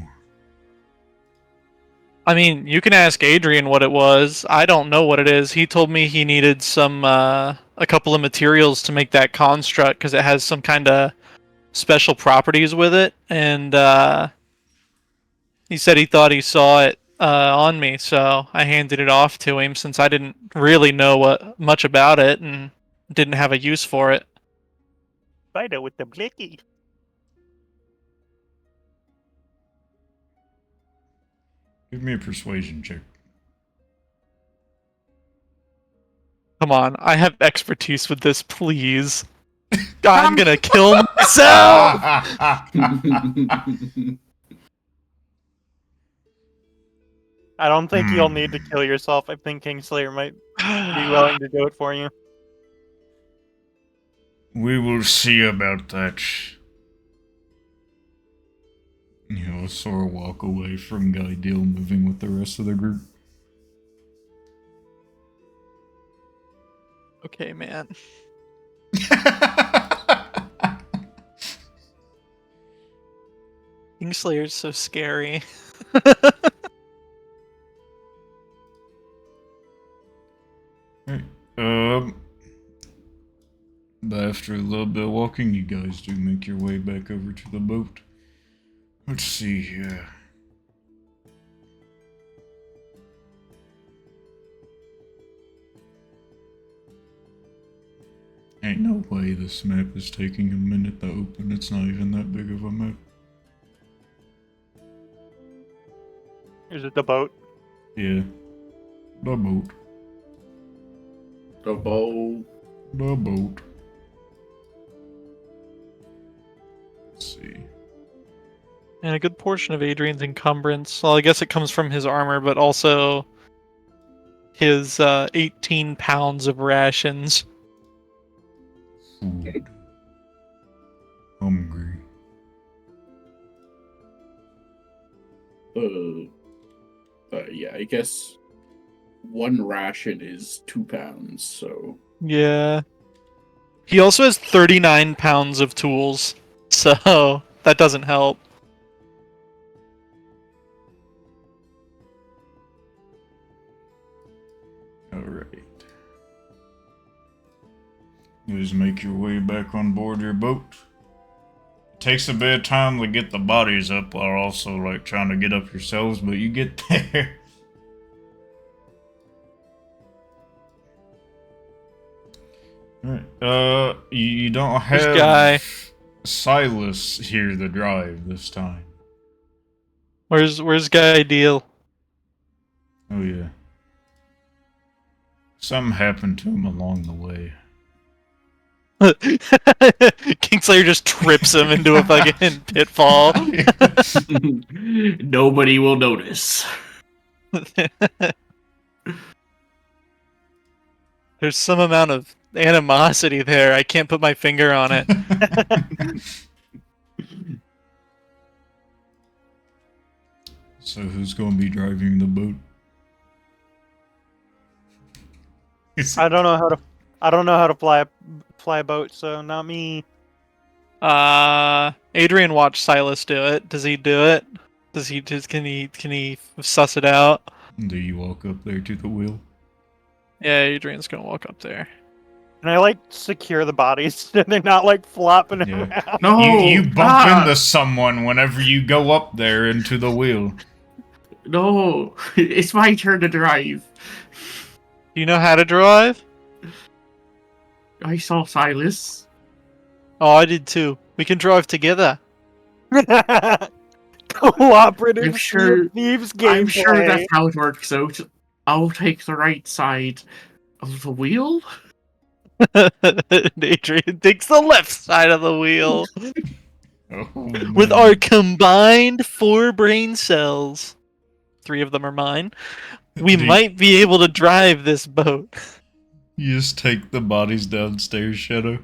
I mean, you can ask Adrian what it was. I don't know what it is. He told me he needed some a couple of materials to make that construct because it has some kind of special properties with it, and he said he thought he saw it on me, so I handed it off to him since I didn't really know much about it and didn't have a use for it. Spider with the blicky. Give me a persuasion check. Come on, I have expertise with this, please. I'm gonna kill myself! I don't think you'll need to kill yourself. I think Kingslayer might be willing to do it for you. We will see about that. Sora walk away from Guy Deal, moving with the rest of the group. Okay, man. Kingslayer's so scary. Alright, but after a little bit of walking, you guys do make your way back over to the boat. Let's see here. Ain't no way this map is taking a minute to open. It's not even that big of a map. Is it the boat? Yeah. The boat. The boat. The boat. Let's see. And a good portion of Adrian's encumbrance, well, I guess it comes from his armor, but also his 18 pounds of rations. Food. Hungry. Yeah, I guess one ration is 2 pounds, so... Yeah. He also has 39 pounds of tools, so that doesn't help. Alright. You just make your way back on board your boat. It takes a bit of time to get the bodies up while also like trying to get up yourselves, but you get there. Alright, you don't This have guy. Silas here to drive this time. Where's Guy Deal? Oh yeah. Something happened to him along the way. Kingslayer just trips him into a fucking pitfall. Nobody will notice. There's some amount of animosity there. I can't put my finger on it. So who's going to be driving the boat? I don't know how to fly a boat, so not me. Adrian watched Silas do it. Does he do it? Can he suss it out? Do you walk up there to the wheel? Yeah, Adrian's gonna walk up there. Can I like secure the bodies so they're not like flopping Yeah. around? No! You bump into someone whenever you go up there into the wheel. No! It's my turn to drive. Do you know how to drive? I saw Silas. Oh, I did too. We can drive together. Cooperative I'm sure- thieves gameplay. I'm sure that's how it works out. I'll take the right side of the wheel. Adrian takes the left side of the wheel. Oh, With man. our combined 4 brain cells. 3 of them are mine. We Do you- might be able to drive this boat. You just take the bodies downstairs, Shadow.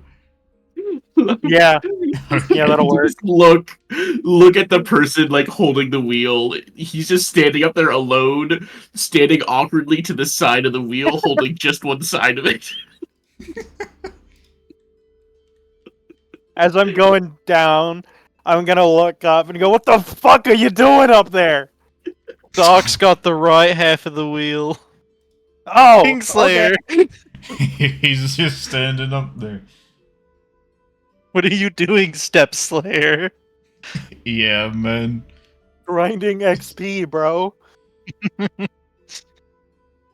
Yeah, yeah, that'll work. Just look at the person like holding the wheel. He's just standing up there alone, standing awkwardly to the side of the wheel, holding just one side of it. As I'm going down, I'm gonna look up and go, "What the fuck are you doing up there?" Doc's got the right half of the wheel. Oh, Kingslayer, okay. He's just standing up there. what are you doing, Step Slayer? Yeah, man. Grinding XP, bro.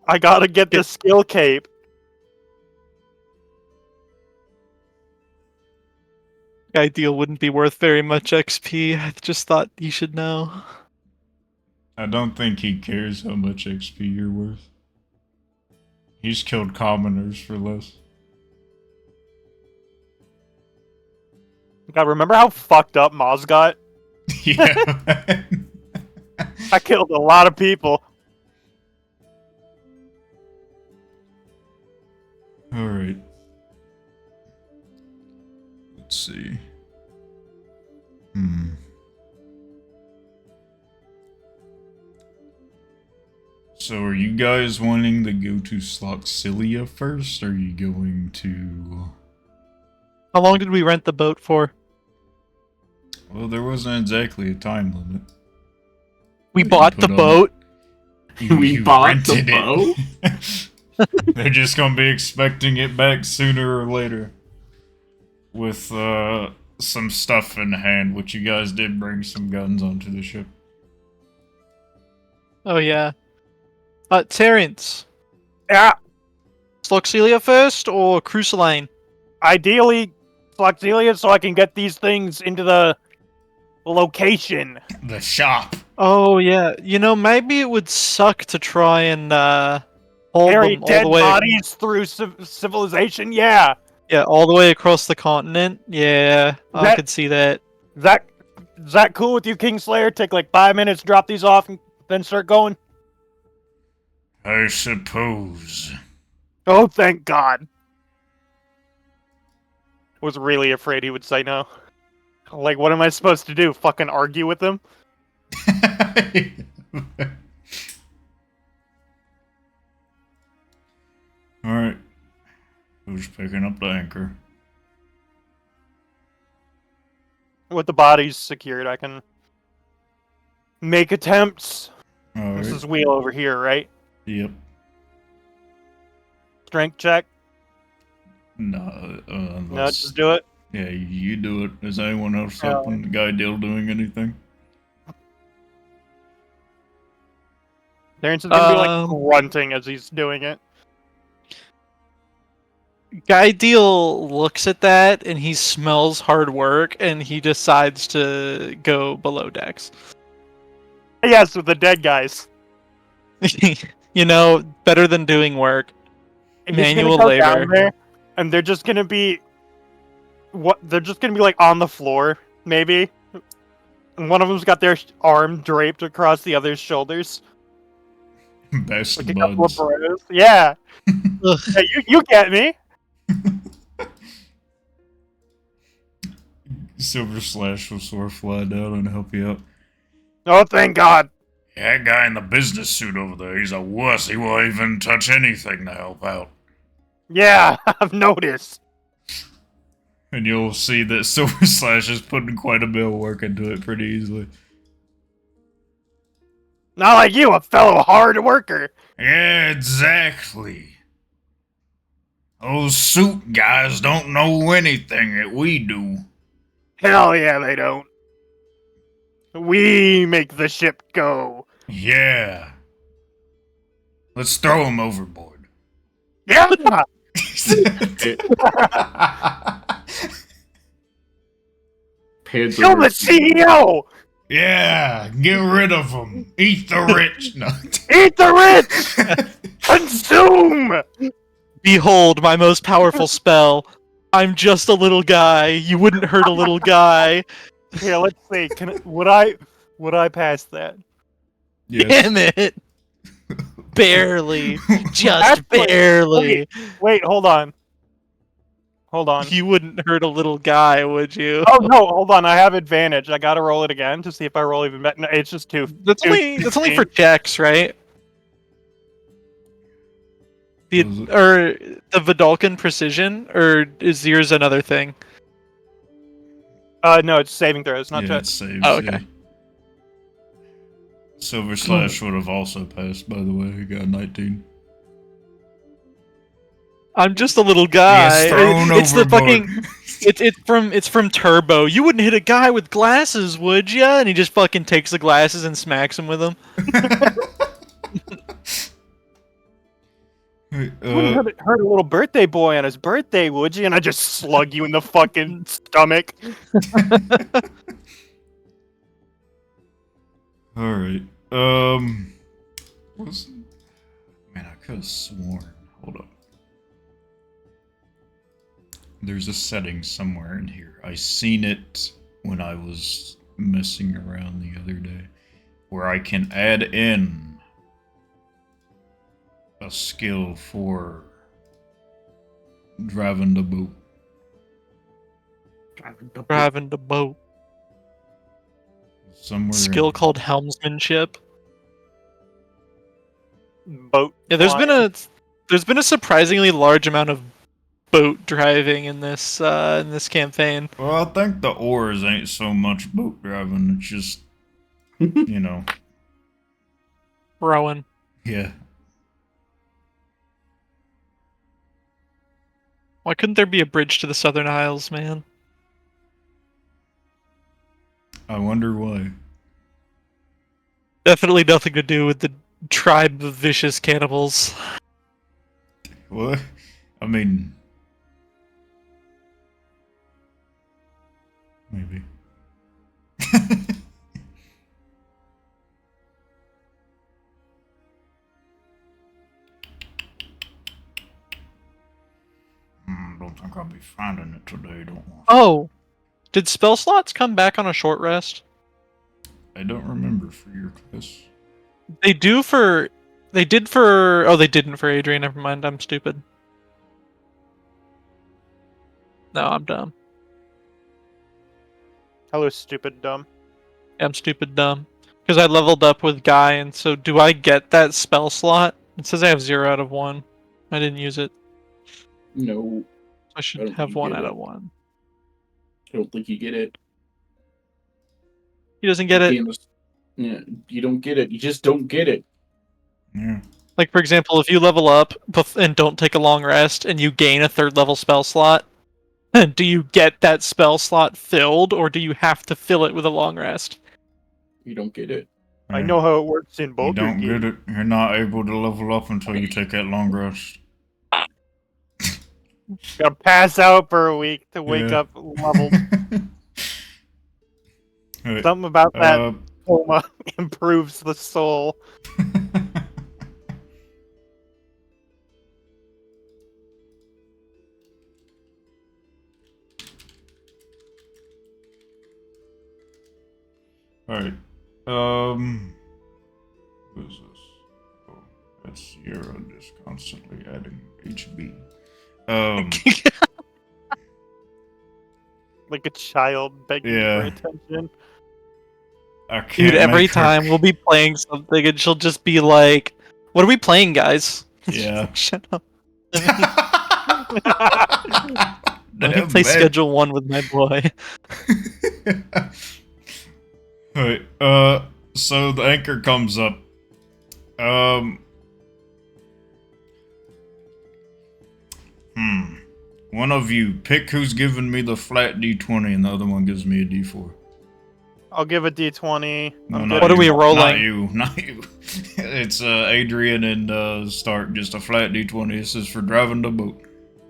I gotta get the skill cape. Ideal wouldn't be worth very much XP. I just thought you should know. I don't think he cares how much XP you're worth. He's killed commoners for less. God, remember how fucked up Moz got? Yeah, man. I killed a lot of people. Alright. Let's see. So are you guys wanting to go to Sloxilia first, or are you going to... How long did we rent the boat for? Well, there wasn't exactly a time limit. We You bought put the on- boat. We bought the rented boat? it. They're just gonna be expecting it back sooner or later. With some stuff in hand, which you guys did bring some guns onto the ship. Oh yeah. Terrence, Yeah, Sloxilia first or Cruciline? ideally, Floxelia, so I can get these things into the location. The shop. Oh yeah. You know, maybe it would suck to try and hold Carry them all dead the way. bodies through civilization. Yeah, Yeah, all the way across the continent. Yeah, I That- could see that. is that cool with you, Kingslayer? Take like 5 minutes, drop these off, and then start going. I suppose. Oh, thank God. Was really afraid he would say no. Like, what am I supposed to do? Fucking argue with him? Alright. Who's picking up the anchor? With the bodies secured, I can make attempts. Alright. This is wheel over here, right? Yep. Strength check. No, No, unless... just do it. Yeah, you do it. Is anyone else Oh. helping the guy deal doing anything? Terrence is gonna be like Um, grunting as he's doing it. Guy Deal looks at that and he smells hard work and he decides to go below decks. Yes, with the dead guys. You know, better than doing work. And he's Manual gonna go down labor. there, and they're just gonna be they're just gonna be like on the floor, maybe. And one of them's got their arm draped across the other's shoulders, Best like a couple of buds. bros. Yeah, Ugh. yeah, you get me. Silver Slash will sort of fly down and help you out. Oh, thank God. Yeah, that guy in the business suit over there, he's a wuss. He won't even touch anything to help out. Yeah, I've noticed. And you'll see that Silver Slash is putting quite a bit of work into it pretty easily. Not like you, a fellow hard worker. Yeah, exactly. Those suit guys don't know anything that we do. Hell yeah, they don't. We make the ship go. Yeah. Let's throw him overboard. Yeah. Pans Kill over the to you. CEO. Yeah, get rid of him. Eat the rich. No. Eat the rich. Consume. Behold my most powerful spell. I'm just a little guy. You wouldn't hurt a little guy. Here, let's see. Would I pass that? Yes. Damn it. Barely. Just Actually, barely. Wait, hold on. Hold on. You wouldn't hurt a little guy, would you? Oh no, hold on. I have advantage. I gotta roll it again to see if I roll even better. No, it's just two. That's only for checks, right? The Was it? or the Vidalcan precision, or is yours another thing? No, it's saving throws, not Yeah, checks. it saves, Oh, okay. yeah. Silver Slash would have also passed, by the way. He got 19. I'm just a little guy. He is thrown It's the overboard. fucking. It's from Turbo. You wouldn't hit a guy with glasses, would ya? And he just fucking takes the glasses and smacks him with them. Hey, You wouldn't hurt a little birthday boy on his birthday, would you? And I just slug you in the fucking stomach. Alright. Was... Man, I could have sworn. Hold up. There's a setting somewhere in here. I seen it when I was messing around the other day. Where I can add in a skill for driving the boat. Driving the boat. Somewhere Skill in- called helmsmanship. Boat. Yeah, there's flying. been a surprisingly large amount of boat driving in this campaign. Well, I think the oars ain't so much boat driving. It's just, you know, Rowan. yeah. Why couldn't there be a bridge to the Southern Isles, man? I wonder why. Definitely nothing to do with the tribe of vicious cannibals. What? I mean, maybe. Don't think I'll be finding it today, don't worry. Oh! Did spell slots come back on a short rest? I don't remember for your class. They do for... They did for... Oh, they didn't for Adrian. Never mind. I'm stupid. No, I'm dumb. Hello, stupid dumb. I'm stupid dumb. Because I leveled up with Guy, and so do I get that spell slot? It says I have 0 out of 1. I didn't use it. No, I should don't have you 1 get out it. of 1. I don't think you get it. He doesn't get it. Yeah, you don't get it. You just don't get it. Yeah. Like, for example, if you level up and don't take a long rest, and you gain a 3rd level spell slot, do you get that spell slot filled, or do you have to fill it with a long rest? You don't get it. I know how it works in You both don't games. get it. You're not able to level up until you take that long rest. Gotta pass out for a week to wake Yeah. up leveled. Wait, Something about that uh, coma improves the soul. Alright. What is this? Oh, that's Sierra just constantly adding HB. Like a child begging Yeah. for attention. I can't Dude, every make her- time we'll be playing something, and she'll just be like, "What are we playing, guys?" Yeah. Shut up. Let me Damn, play man. Schedule 1 with my boy. Alright, so the anchor comes up. One of you, pick who's giving me the flat D20 and the other one gives me a D4. I'll give a D20. No, I'm not good. What are you. we Not rolling? you, not you. It's, Adrian and, Stark, just a flat D20. This is for driving the boat.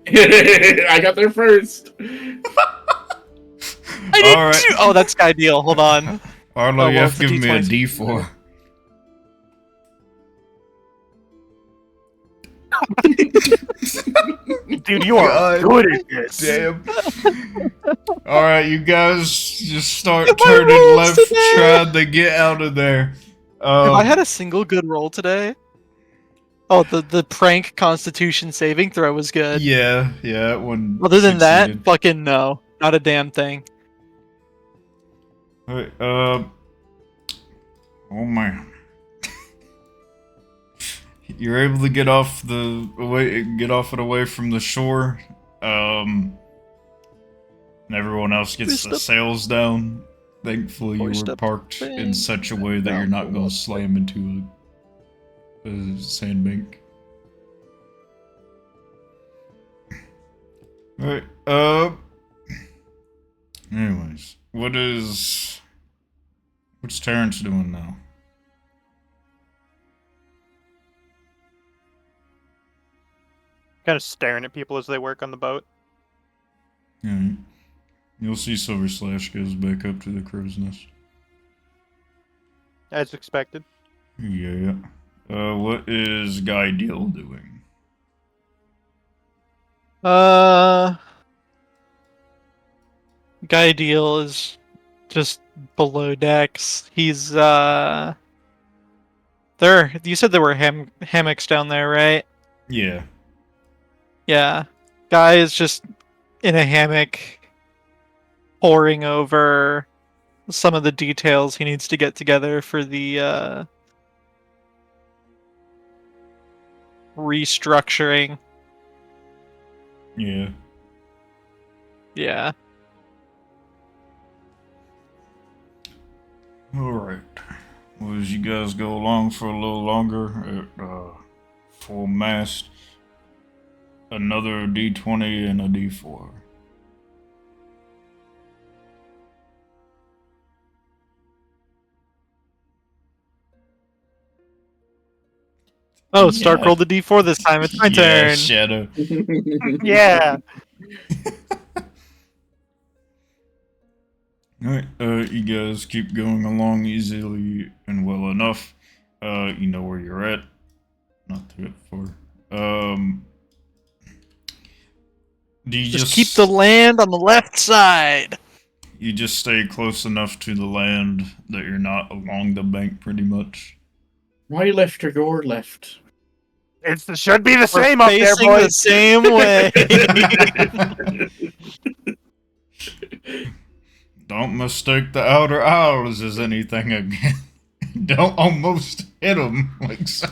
I got there first. I didn't Alright. do- Oh, that's ideal. Hold on. Arlo, Oh, you well, have to it's a give me a D20. D4. Dude, you are God good at this. Damn. Alright, you guys just start Am I turning rolls left, today? trying to get out of there. Have I had a single good roll today? Oh, the prank Constitution saving throw was good. Yeah, that one. Other than that, succeeded. fucking no. Not a damn thing. Alright, oh man. You're able to get off it away from the shore. And everyone else gets Hoist the up. sails down. Thankfully, you Hoist were up parked in thing. such a way that you're not going to slam into a sandbank. Alright, anyways, what's Terrence doing now? Kind of staring at people as they work on the boat. Alright. You'll see Silver Slash goes back up to the crow's nest. As expected. Yeah. What is Guy Deal doing? Guy Deal is just below decks. He's there. You said there were hammocks down there, right? Yeah. Yeah. Guy is just in a hammock, poring over some of the details he needs to get together for the restructuring. Yeah. Yeah. Alright. Well, as you guys go along for a little longer at full mast, another D20 and a D4. Oh, Stark Yeah. rolled the D4 this time. It's my Yeah, turn. Shadow. Yeah. Alright, you guys keep going along easily and well enough. You know where you're at. Not to get far. Do you Just keep the land on the left side. you just stay close enough to the land that you're not along the bank pretty much? My left or your left? Should be the We're same up there, facing the boys. same way. Don't mistake the outer isles as anything again. Don't almost hit them like so.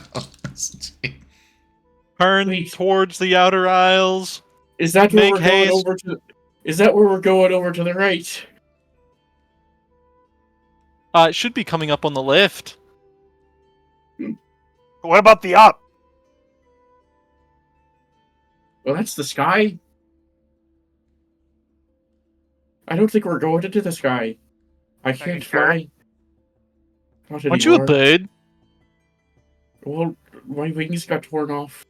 Turn Wait. towards the outer isles. Is that where Make we're going haste. over to? Is that where we're going over to the right? It should be coming up on the lift. What about the up? Well, that's the sky. I don't think we're going into the sky. I you can't sure? fly. Not Aren't you a anymore. bird? Well, my wings got torn off.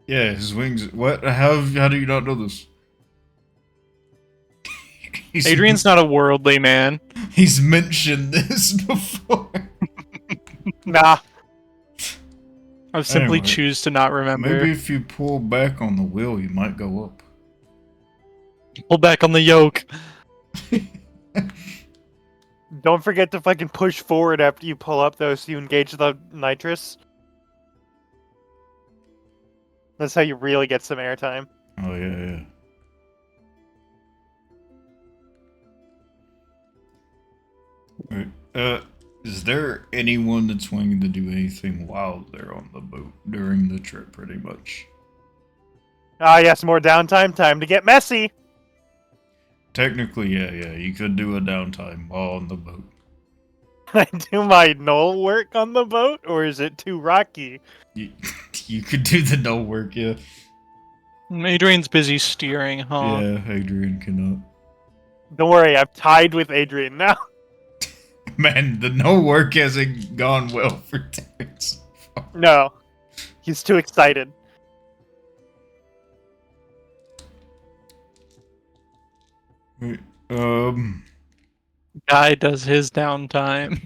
Yeah, his wings. What? How do you not know this? Adrian's not a worldly man. He's mentioned this before. Nah. I simply Anyway, choose to not remember. Maybe if you pull back on the wheel, you might go up. Pull back on the yoke. Don't forget to fucking push forward after you pull up, though, so you engage the nitrous. That's how you really get some airtime. Oh yeah, yeah. Right. Is there anyone that's willing to do anything wild there on the boat during the trip, pretty much? Ah, yes, more downtime. Time to get messy. Technically, yeah. You could do a downtime while on the boat. Can I do my null work on the boat, or is it too rocky? You could do the no work, yeah. Adrian's busy steering, huh? Yeah, Adrian cannot. Don't worry, I've tied with Adrian now. Man, the no work hasn't gone well for Derek so far. No. He's too excited. Wait, Guy does his downtime.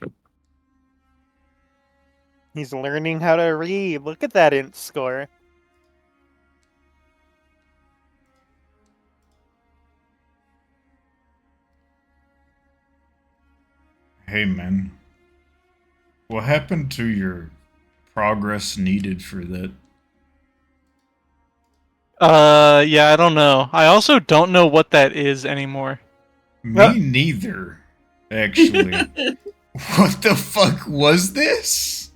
He's learning how to read. Look at that int score. hey man. What happened to your progress needed for that? Yeah, I don't know. I also don't know what that is anymore. Me neither, actually. What the fuck was this?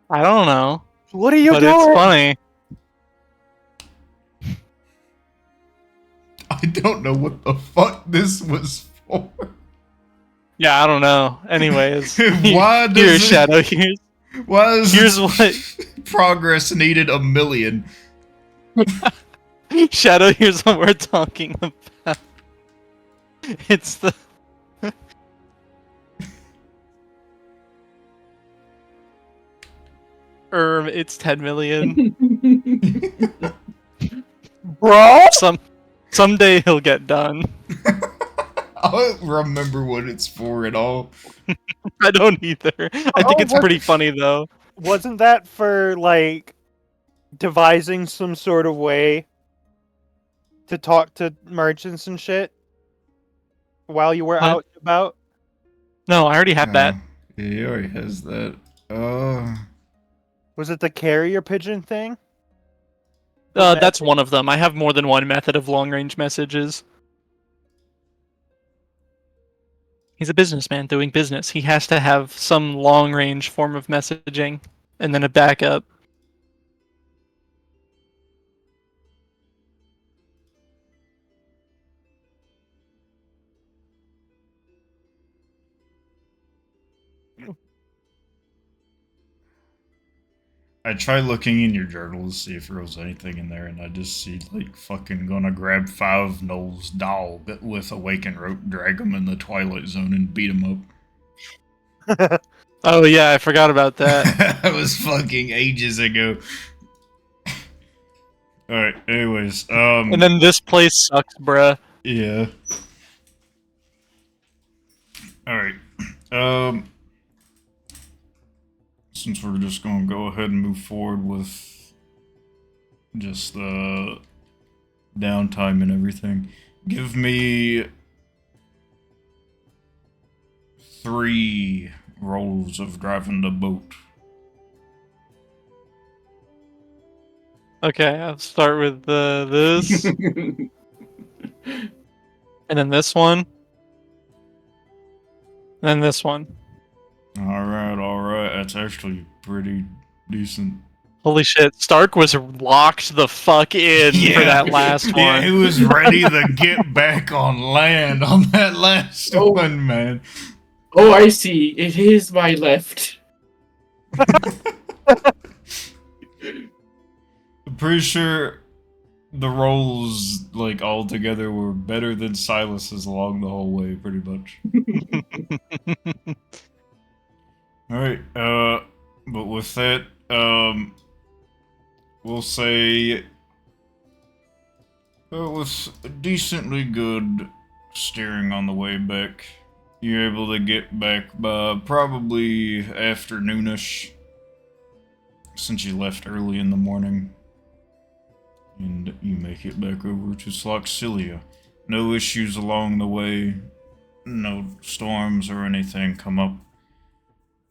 I don't know. What are you But doing? it's funny. I don't know what the fuck this was for. Yeah, I don't know. Anyways. Why does Here's it- Shadow. Why is Here's this progress needed a million? Shadow, here's what we're talking about. It's the... it's 10 million. Bro? Someday he'll get done. I don't remember what it's for at all. I don't either. I think it's pretty funny though. Wasn't that for, like, devising some sort of way to talk to merchants and shit while you were What? out and about? No, I already have that. Yeah, he already has that. Was it the carrier pigeon thing? That's one of them. I have more than one method of long-range messages. He's a businessman doing business. He has to have some long-range form of messaging, and then a backup. I try looking in your journal to see if there was anything in there, and I just see like fucking gonna grab 5 Noel's dog with awaken rope, drag him in the Twilight Zone, and beat him up. Oh yeah, I forgot about that. That was fucking ages ago. Alright, anyways, And then this place sucks, bruh. yeah. Alright. Since we're just gonna go ahead and move forward with just the downtime and everything, give me 3 rolls of driving the boat. Okay, I'll start with this, and then this one, and then this one. Alright, that's actually pretty decent. Holy shit, Stark was locked the fuck in for that last one. Yeah, he was ready to get back on land on that last one, man. Oh, I see. It is my left. I'm pretty sure the rolls, like, all together were better than Silas's along the whole way, pretty much. Alright, but with that, we'll say with decently good steering on the way back, you're able to get back by probably afternoonish, since you left early in the morning. And you make it back over to Sloxilia. No issues along the way. No storms or anything come up.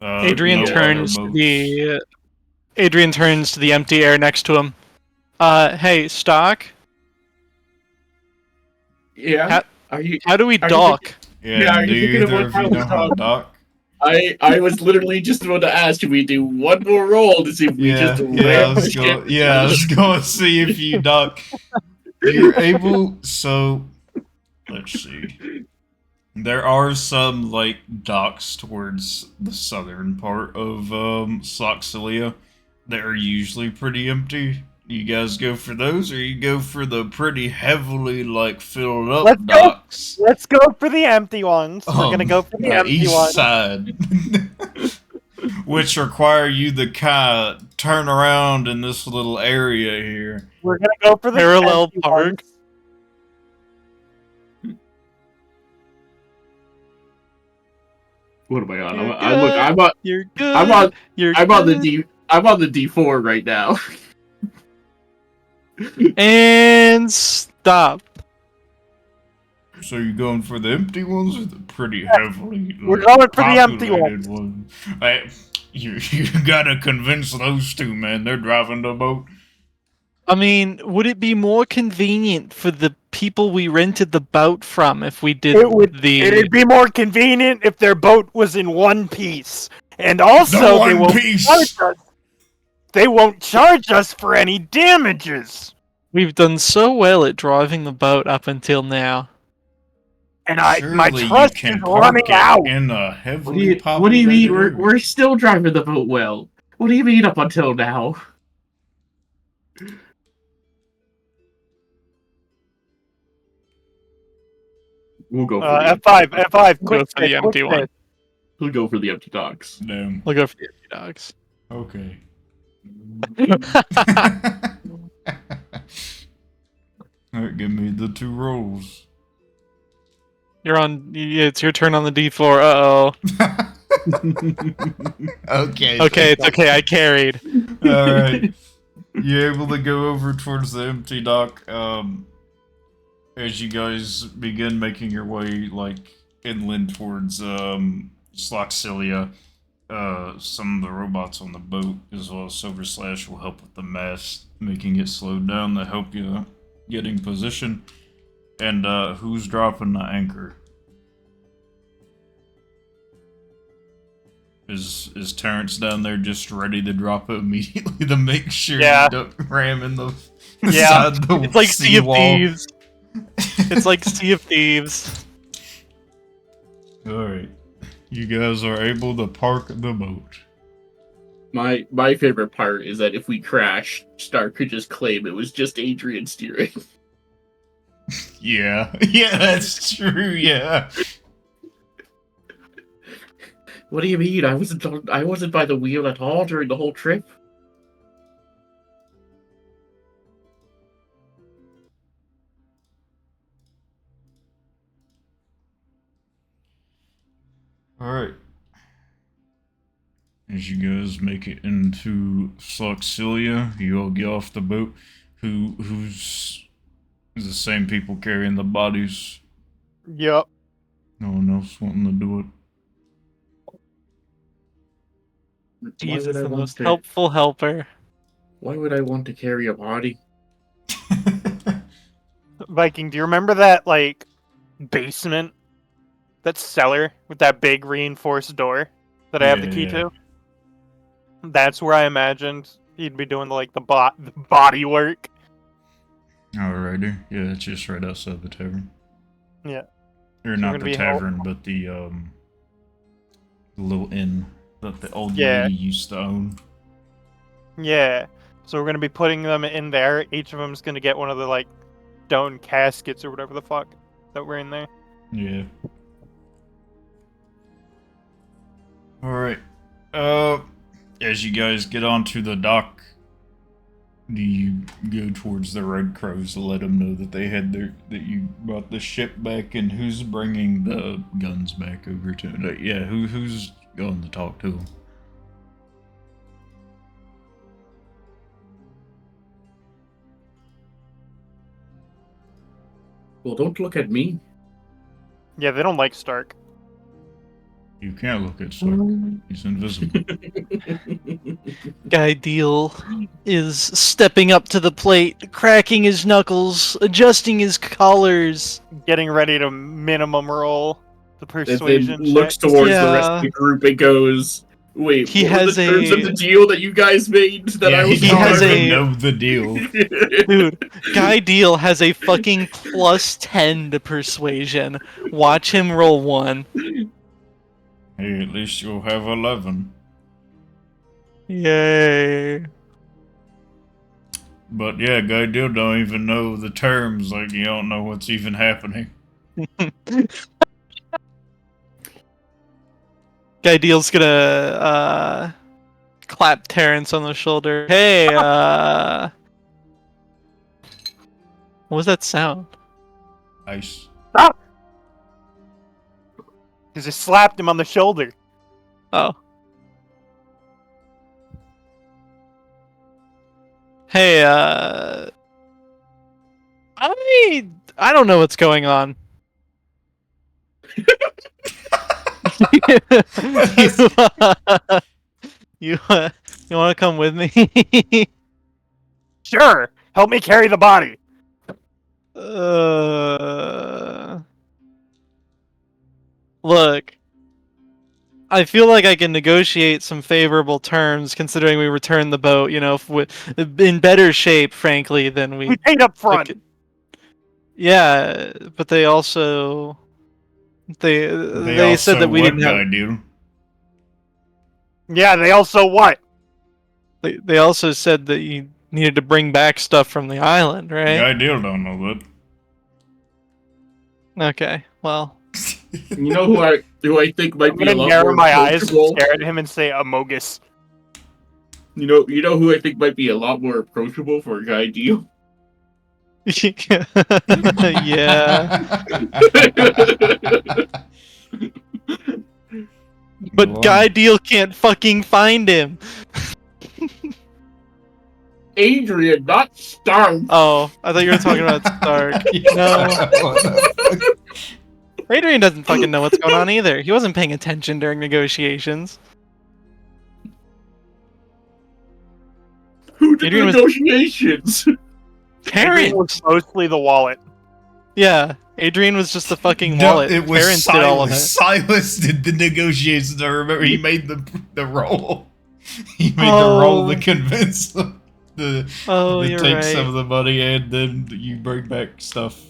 Adrian no turns other to boats. Adrian turns to the empty air next to him. Hey, Stock, Yeah. Are you? how do we Are you dock? Yeah, are do you thinking either about of how you to know how to dock? I was literally just about to ask if we do one more roll to see if we just ram the ship. I was going to see if you dock. You're able, so, let's see. There are some, like, docks towards the southern part of, Sloxilia that are usually pretty empty. You guys go for those, or you go for the pretty heavily, like, filled up Let's go. docks? Let's go for the empty ones. We're gonna go for the empty east ones. side. Which require you to kind of turn around in this little area here. We're gonna go for the Parallel empty park. ones. What am I on? You're I'm on. You're good. I'm on. You're I'm on the good. I'm on the D4 right now. And stop. So you going for the empty ones or the pretty heavily We're going for the empty populated ones? You gotta convince those two, man. They're driving the boat. I mean, would it be more convenient for the people we rented the boat from if we did It'd be more convenient if their boat was in one piece. And also, The One Piece! They won't charge us for any damages. We've done so well at driving the boat up until now. And Surely my you trust can is park running it out. in a heavily populated What do you mean? area. We're still driving the boat well. What do you mean up until now? We'll go for F5, Go for the empty one. We'll go for the empty docks. Damn. We'll go for the empty dogs. Okay. Alright, give me the 2 rolls. You're on. It's your turn on the D4. Uh oh. Okay. Okay, it's okay. I carried. Alright. You're able to go over towards the empty dock, as you guys begin making your way, like, inland towards, Sloxilia. Some of the robots on the boat, as well as Silver Slash, will help with the mast, making it slow down to help you get in position. And, who's dropping the anchor? Is Terrence down there just ready to drop it immediately to make sure you don't ram in the side of the It's like Sea of seawall? Thieves. It's like Sea of Thieves. Alright. You guys are able to park the boat. My favorite part is that if we crash, Stark could just claim it was just Adrian steering. Yeah. Yeah, that's true, yeah. What do you mean? I wasn't by the wheel at all during the whole trip. Alright. As you guys make it into Soxilia, you all get off the boat. Who's the same people carrying the bodies? Yep. No one else wanting to do it. Jeeves would is I the want most to- helpful helper. Why would I want to carry a body? Viking, do you remember that, like, basement? That cellar with that big reinforced door that I have the key Yeah. to? That's where I imagined he'd be doing, like, the body work. Alrighty. Yeah, it's just right outside the tavern. Yeah. Or So not we're the gonna be tavern, but the little inn that the old Yeah. lady used to own. Yeah. So we're gonna be putting them in there. Each of them's gonna get one of the, like, stone caskets or whatever the fuck that were in there. Yeah. Alright. As you guys get onto the dock, do you go towards the Red Crows to let them know that they had that you brought the ship back, and who's bringing the guns back over to? Yeah, who's going to talk to them? Well, don't look at me. Yeah, they don't like Stark. You can't look at Stark. He's invisible. Guy Deal is stepping up to the plate, cracking his knuckles, adjusting his collars. Getting ready to minimum roll the That then persuasion looks check. towards the rest Yeah. of the group and goes, "Wait, He what were has the terms of a- the deal that you guys made that yeah, I was he He has doesn't a- know the deal. Dude, Guy Deal has a fucking +10 to persuasion. Watch him roll one. Hey, at least you'll have 11. Yay. But yeah, Guy Deal don't even know the terms. Like, you don't know what's even happening. Guy Deal's gonna clap Terrence on the shoulder. Hey, what was that sound? Ice. Because he slapped him on the shoulder. Oh. Hey, I don't know what's going on. you want to come with me? Sure, help me carry the body. Look, I feel like I can negotiate some favorable terms considering we returned the boat, you know, in better shape, frankly, than We paid up front. Yeah, but they also they also said that we what, didn't have. Guy Deal? Yeah, they also what? They also said that you needed to bring back stuff from the island, right? Guy Deal don't know Okay, well, You know who I think might I'm be a gonna lot narrow more my eyes and approachable? stare at him and say Amogus. You know who I think might be a lot more approachable for a Guy Deal? yeah. that. But Go Guy on. Deal can't fucking find him. Adrian, not Stark. Oh, I thought you were talking about Stark. No, Adrian doesn't fucking know what's going on either. He wasn't paying attention during negotiations. Who did Adrian the was- negotiations? Adrian Terrence. was mostly the wallet. Yeah, Adrian was just the fucking No, wallet. it was Terrence did all of it. Silas did the negotiations. I remember he made the roll. He made the Oh. roll to convince them Oh, to you're take right. some of the money, and then you bring back stuff.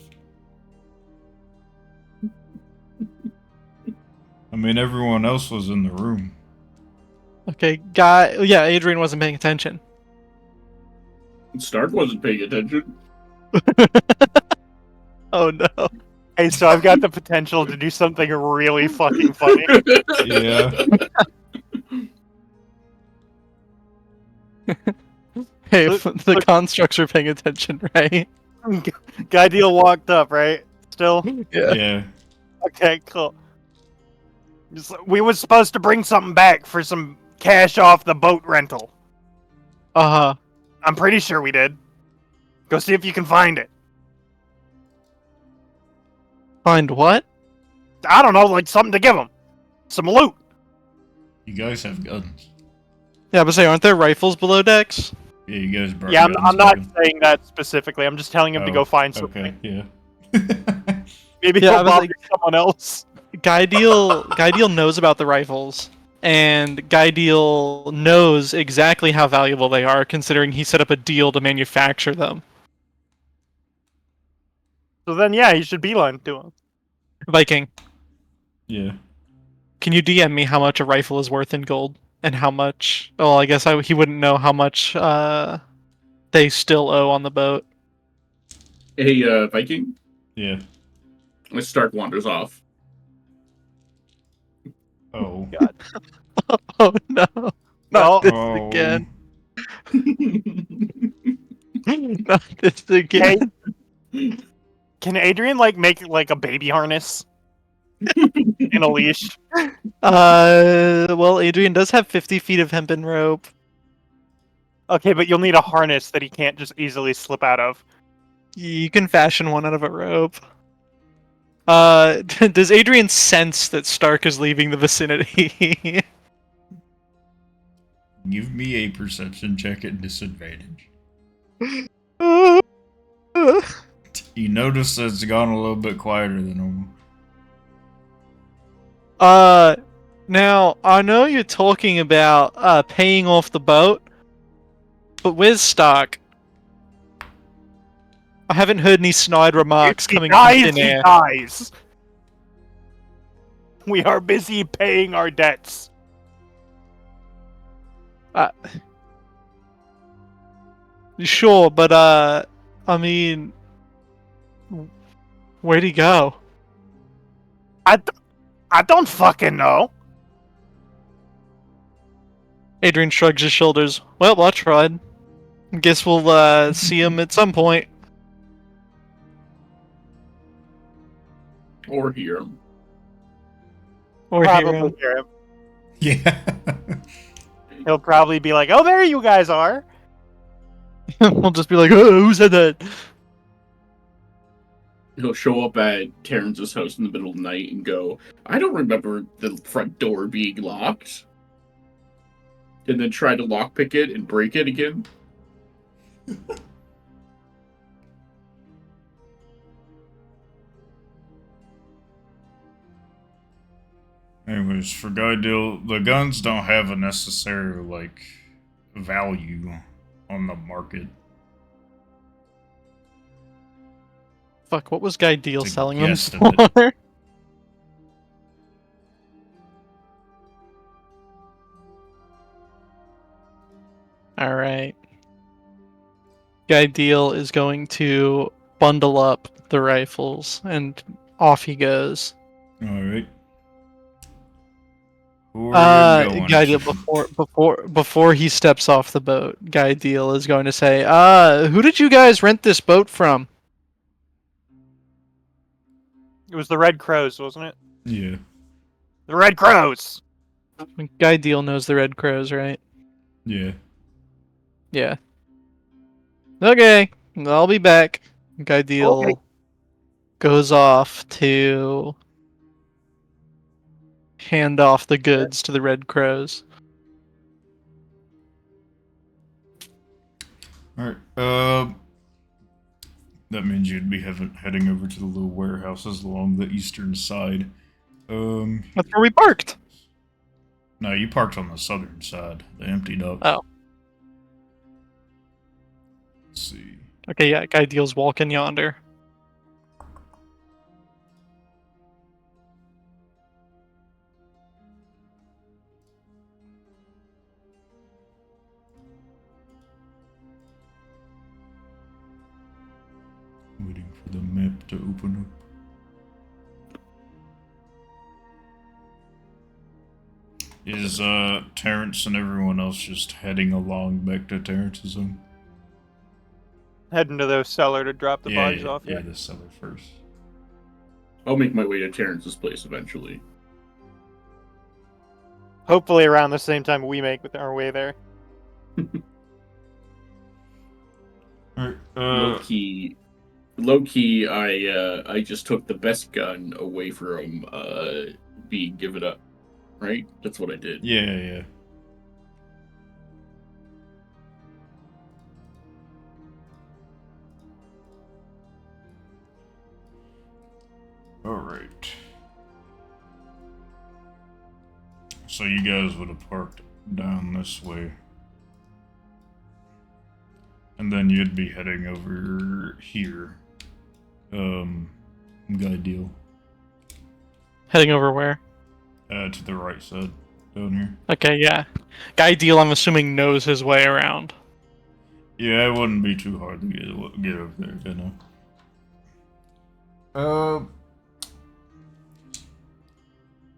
I mean, everyone else was in the room. Okay, guy. Yeah, Adrian wasn't paying attention. Stark wasn't paying attention. Oh no. Hey, so I've got the potential to do something really fucking funny. Yeah. Hey, Look- if the look- constructs are paying attention, right? Guy deal walked up, right? Still? Yeah. Okay, cool. We was supposed to bring something back for some cash off the boat rental. Uh-huh. I'm pretty sure we did. Go see if you can find it. Find what? I don't know, like something to give them. Some loot. You guys have guns. Yeah, but say, aren't there rifles below decks? Yeah, you guys brought Yeah, guns. I'm not with saying that specifically. I'm just telling him to Oh, go find something. Okay, yeah. Maybe Yeah, I he'll was bother like- someone else. Guy Deal knows about the rifles, and Guy Deal knows exactly how valuable they are, considering he set up a deal to manufacture them. So then, yeah, he should beeline to him. Viking, Yeah. can you DM me how much a rifle is worth in gold, and how much? Well, I guess he wouldn't know how much they still owe on the boat. Hey, Viking. Yeah. Stark wanders off. Oh. God. Oh no, Well, not this Oh. again! Not this again! Can Adrian make like a baby harness in a leash? Well, Adrian does have 50 feet of hempen rope. Okay, but you'll need a harness that he can't just easily slip out of. You can fashion one out of a rope. Does Adrian sense that Stark is leaving the vicinity? Give me a perception check at disadvantage. You notice that it's gone a little bit quieter than normal. Now, I know you're talking about, paying off the boat, but where's Stark? I haven't heard any snide remarks If he coming dies, from thin he air. dies. We are busy paying our debts. Sure, but, I mean, where'd he go? I don't fucking know. Adrian shrugs his shoulders. Well, I tried. Guess we'll, see him at some point. Or hear him. Or hear Probably him. hear him. Yeah. He'll probably be like, "Oh, there you guys are." We'll just be like, oh, who said that? He'll show up at Terrence's house in the middle of the night and go, I don't remember the front door being locked. And then try to lockpick it and break it again. Anyways, for Guy Deal, the guns don't have a necessary, like, value on the market. Fuck, what was Guy Deal It's a selling them guesstimate. for? Alright. Guy Deal is going to bundle up the rifles, and off he goes. Alright. Who are you going Guy Deal, to? before he steps off the boat, Guy Deal is going to say, who did you guys rent this boat from? It was the Red Crows, wasn't it? Yeah. The Red Crows. Guy Deal knows the Red Crows, right? Yeah. Yeah. Okay, I'll be back. Guy Deal Okay. goes off to hand off the goods to the Red Crows. Alright, that means you'd be heading over to the little warehouses along the eastern side. That's where we parked. No, you parked on the southern side. They emptied up. Oh. Let's see. Okay, yeah, Guy Deal's walking yonder. Waiting for the map to open up. Is Terrence and everyone else just heading along back to Terrence's home? Heading to the cellar to drop the bodies off. Yeah, the cellar first. I'll make my way to Terrence's place eventually. Hopefully around the same time we make our way there. Alright, Low key, I just took the best gun away from being given up. Right? That's what I did. yeah. Alright. So you guys would have parked down this way. And then you'd be heading over here. Guy deal. Heading over where? To the right side. Down here. Okay, yeah. Guy Deal, I'm assuming, knows his way around. Yeah, it wouldn't be too hard to get over there, you know.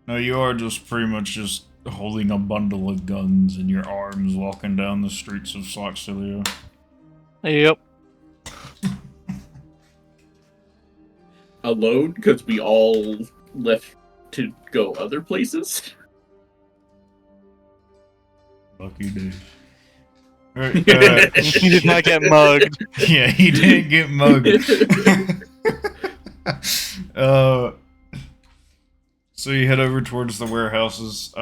No, you are just pretty much just holding a bundle of guns in your arms, walking down the streets of Sloxilia. Yep. Alone? Because we all left to go other places? Lucky days. Alright, He did not get mugged. yeah, he didn't get mugged. So you head over towards the warehouses.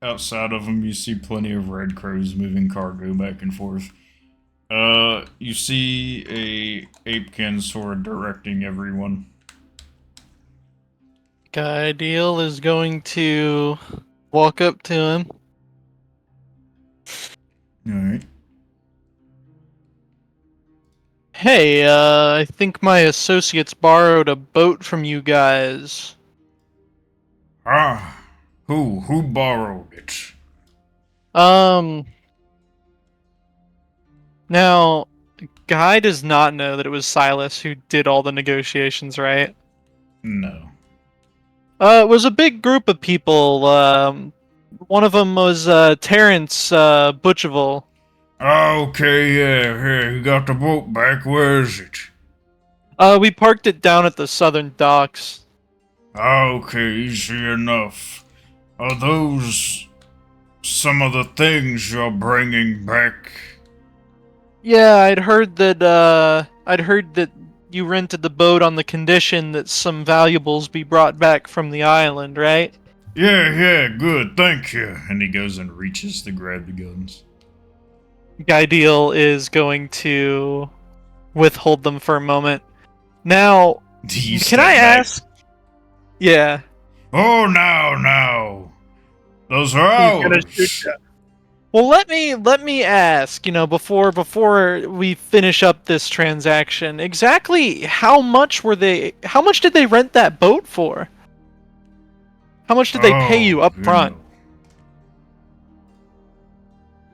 Outside of them, you see plenty of red crows moving cargo back and forth. You see a apekin sword directing everyone. Guy Deal is going to walk up to him. Alright. Hey, I think my associates borrowed a boat from you guys. Ah, who borrowed it? Now, Guy does not know that it was Silas who did all the negotiations, right? No. It was a big group of people. One of them was Terrence Butcherville. Okay, yeah, you got the boat back. Where is it? We parked it down at the southern docks. Okay, easy enough. Are those some of the things you're bringing back? Yeah, I'd heard that you rented the boat on the condition that some valuables be brought back from the island, right? Yeah, good, thank you. And he goes and reaches to grab the guns. Guy Deal is going to withhold them for a moment. Now, can I ask? Yeah. Oh, now. Those are He's gonna ours. shoot ya. Well, let me ask, before we finish up this transaction, exactly how much did they rent that boat for? How much did they pay you up front?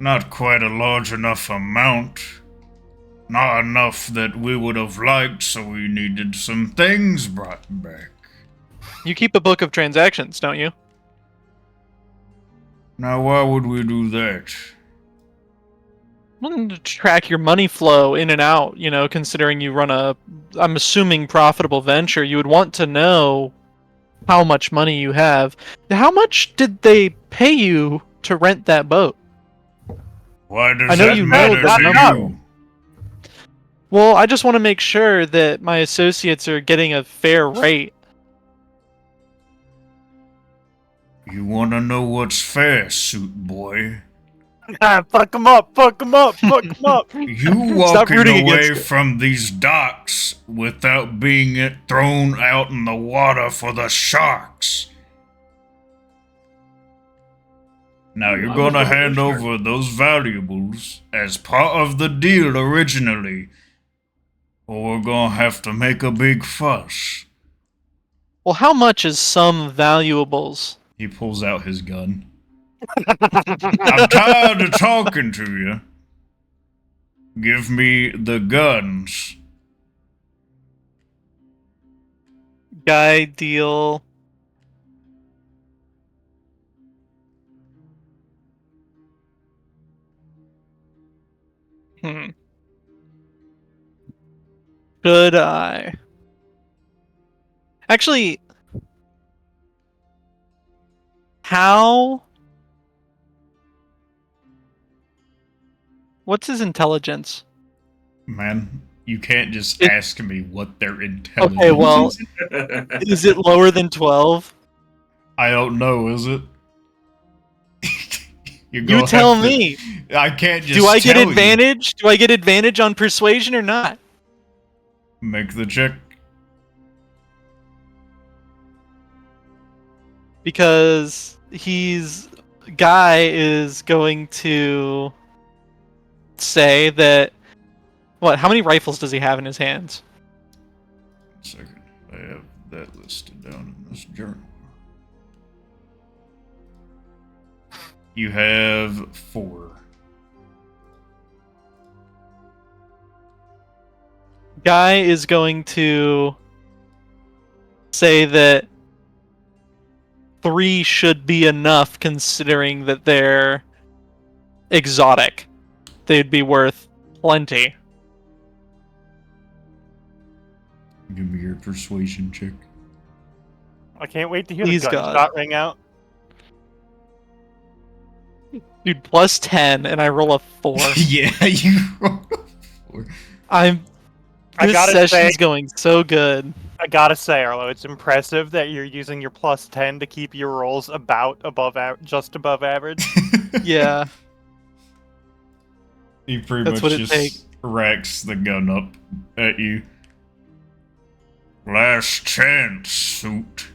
Not quite a large enough amount. Not enough that we would have liked, so we needed some things brought back. You keep a book of transactions, don't you? Now, why would we do that? To track your money flow in and out, considering you run I'm assuming, profitable venture, you would want to know how much money you have. How much did they pay you to rent that boat? Why does I know that you know matter that to number. you? Well, I just want to make sure that my associates are getting a fair rate. You want to know what's fair, suit boy? Fuck him up, fuck him up, fuck him up. You Stop walking rooting away against it. from these docks without being thrown out in the water for the sharks. Now you're I was gonna gonna hand go shark. over those valuables as part of the deal originally, or we're gonna have to make a big fuss. Well, how much is some valuables? He pulls out his gun. I'm tired of talking to you. Give me the guns. Guy deal. Hmm. Should I? Actually, how? What's his intelligence? Man, you can't just It- ask me what their intelligence Okay, well, is. is it lower than 12? I don't know, is it? You're You gonna tell have to- me. I can't just Do I get tell you. advantage? Do I get advantage on persuasion or not? Make the check. Because Guy is going to say that. What? How many rifles does he have in his hands? 1 second. I have that listed down in this journal. You have 4. Guy is going to say that 3 should be enough, considering that they're exotic. They'd be worth plenty. Give me your persuasion check. I can't wait to hear Please, the God. gunshot ring out. Dude, plus 10, and I roll a 4. Yeah, you rolled a 4. I'm. I This gotta session's say- going so good. I gotta say, Arlo, it's impressive that you're using your plus 10 to keep your rolls just above average. Yeah. He pretty That's much what it just takes. racks the gun up at you. Last chance, suit.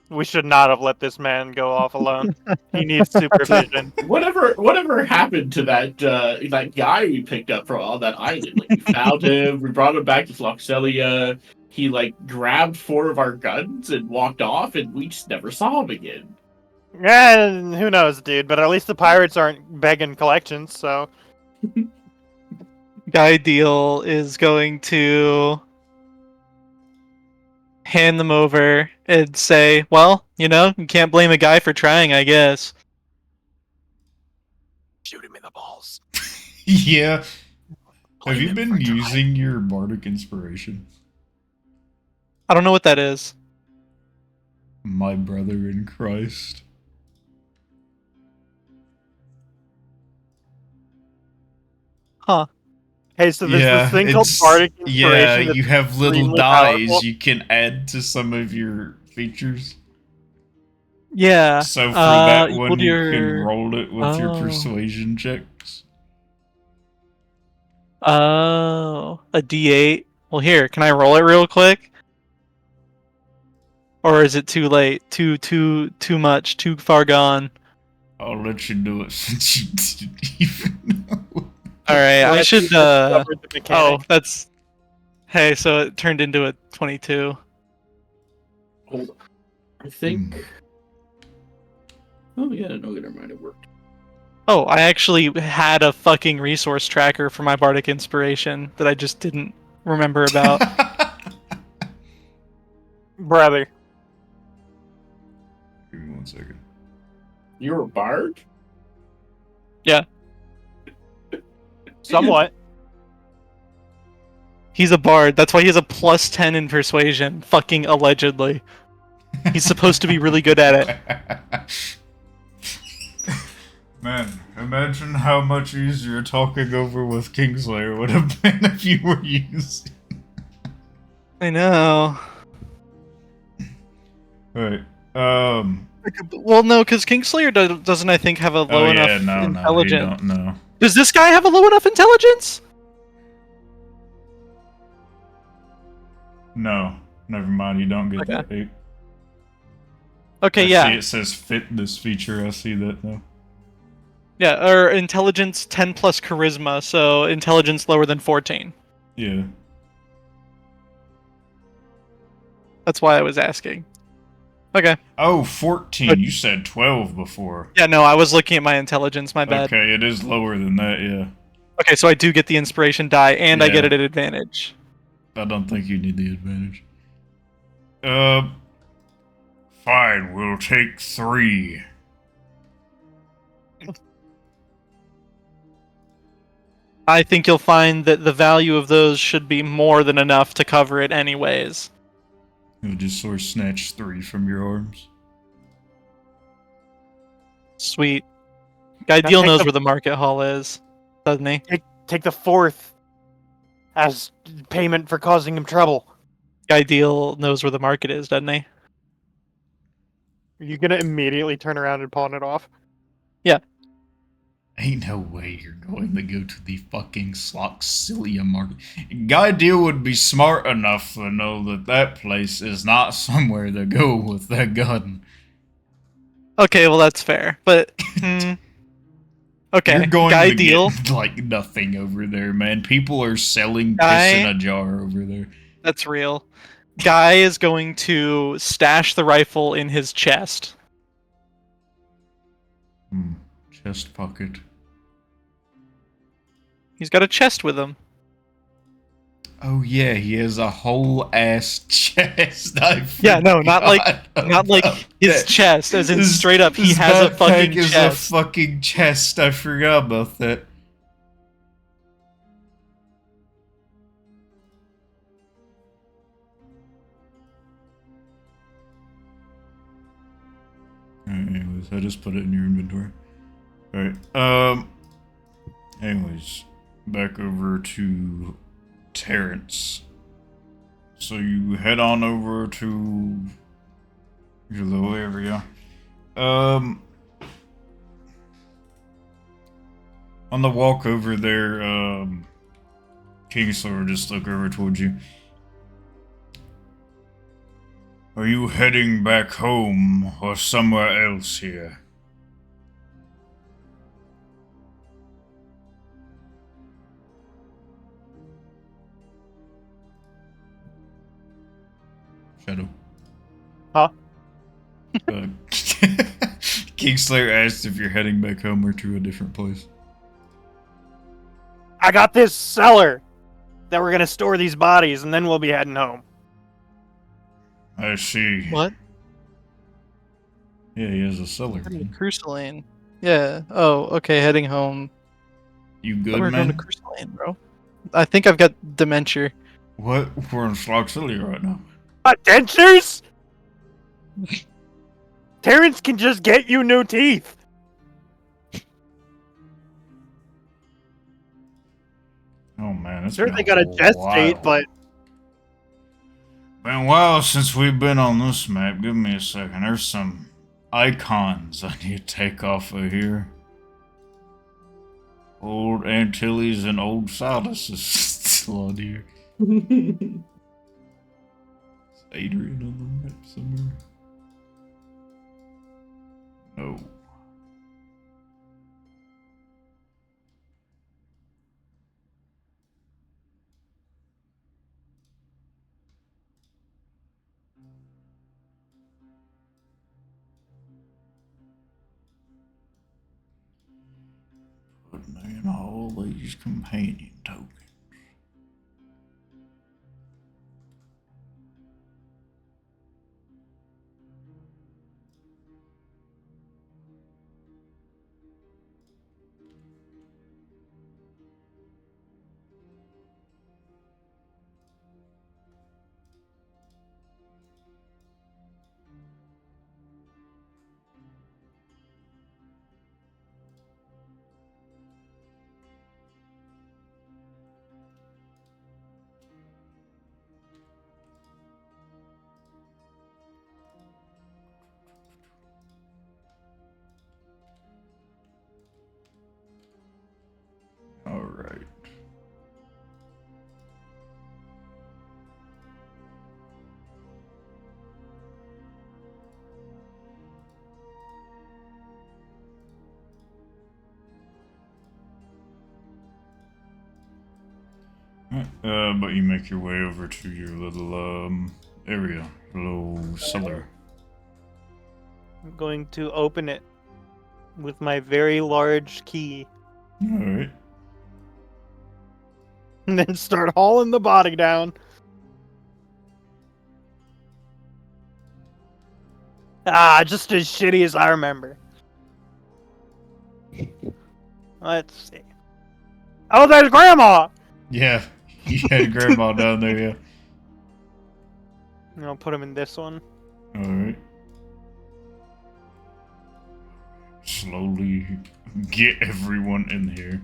We should not have let this man go off alone. He needs supervision. Whatever happened to that guy we picked up from all that island? Like, we found him, we brought him back to Floxelia. He grabbed 4 of our guns and walked off, and we just never saw him again. Yeah, who knows, dude? But at least the pirates aren't begging collections, so Guy Deal is going to hand them over and say, well, you can't blame a guy for trying, I guess. shoot him in the balls. Yeah. Have you Blame him been for trying. using your bardic inspiration? I don't know what that is. My brother in Christ. Huh. Hey, so there's this thing called it's- bardic Yeah, inspiration. that's you have little extremely dies powerful. you can add to some of your features. Yeah. So for that equal one, to you can your- roll it with your Oh. persuasion checks. Oh, a D8. Well, here, can I roll it real quick? Or is it too late? Too much? Too far gone? I'll let you do it since you didn't even know. All right, I Unless should. you discovered the mechanic. Oh, that's. Hey, so it turned into a 22. Hold on. I think. Oh yeah, no, never mind. It worked. Oh, I actually had a fucking resource tracker for my bardic inspiration that I just didn't remember about. Brother. Give me 1 second. You're a bard? Somewhat. He's a bard. That's why he has a plus 10 in persuasion. Fucking allegedly. He's supposed to be really good at it. Man, imagine how much easier talking over with Kingslayer would have been if you were using. I know. Right. Well, no, because Kingslayer doesn't, I think, have a low Oh enough yeah, no, intelligence. you don't know. Does this guy have a low enough intelligence? No, never mind. You don't get Okay. that. Eight. Okay, I yeah. See it says fit this feature. I see that though. Yeah, or intelligence 10 plus charisma, so intelligence lower than 14. Yeah. That's why I was asking. Okay. Oh, 14. But- You said 12 before. Yeah, no, I was looking at my intelligence. My bad. Okay, it is lower than that, yeah. Okay, so I do get the inspiration die, and I get Yeah. it at advantage. I don't think you need the advantage. Uh, fine, we'll take 3. I think you'll find that the value of those should be more than enough to cover it anyways. You'll just sort of snatch 3 from your arms. Sweet. Guy Deal take knows the- where the market hall is, doesn't he? Take the 4th as payment for causing him trouble. Guy Deal knows where the market is, doesn't he? Are you gonna immediately turn around and pawn it off? Ain't no way you're going to go to the fucking Sloxilia market. Guy Deal would be smart enough to know that that place is not somewhere to go with that gun. Okay, well that's fair, but okay. You're going Guy to Deal, get, like, nothing over there, man. People are selling Guy- piss in a jar over there. that's real. Guy is going to stash the rifle in his chest. Chest pocket. He's got a chest with him. Oh yeah, he has a whole ass chest. Yeah, no, not like his that. chest, as in His- straight up. He his has a backpack fucking is chest. a fucking chest. I forgot about that. Anyways, I just put it in your inventory. Alright, anyways, back over to Terrence. So you head on over to your little area. On the walk over there, Kingslayer just look over towards you. Are you heading back home or somewhere else here? Shadow. Huh? Kingslayer asked if you're heading back home or to a different place. I got this cellar that we're gonna store these bodies, and then we'll be heading home. I see. What? Yeah, he has a cellar. Crucialine. Yeah. Oh, okay. Heading home. You good, We're going to man? Crucialine, bro. I think I've got dementia. What? We're in Sloxilia right now. What, dentures? Terrence can just get you new teeth. Oh man, it's Sure, been they got a while. gestate, but Been a while since we've been on this map. Give me a second. There's some icons I need to take off of here. Old Antilles and Old Silas is still on here. Is Adrian on the map somewhere? No. Putting in all these companion tokens. Alright. But you make your way over to your little area, little cellar. I'm going to open it with my very large key Alright. and then start hauling the body down. Just as shitty as I remember. Let's see. Oh, there's Grandma! Yeah, you had Grandma down there, yeah. I'll put him in this one. Alright. Slowly get everyone in here.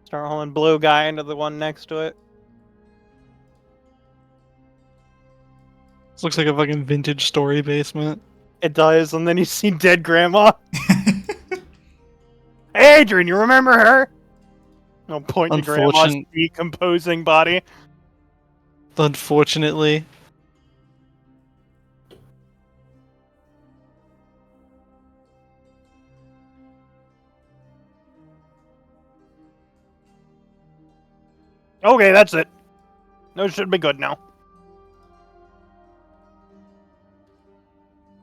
Start hauling blue guy into the one next to it. This looks like a fucking vintage story basement. It does, and then you see dead Grandma. Hey, Adrian, you remember her? I'll point to Grandma's decomposing body. Unfortunately. Okay, that's it. Those should be good now.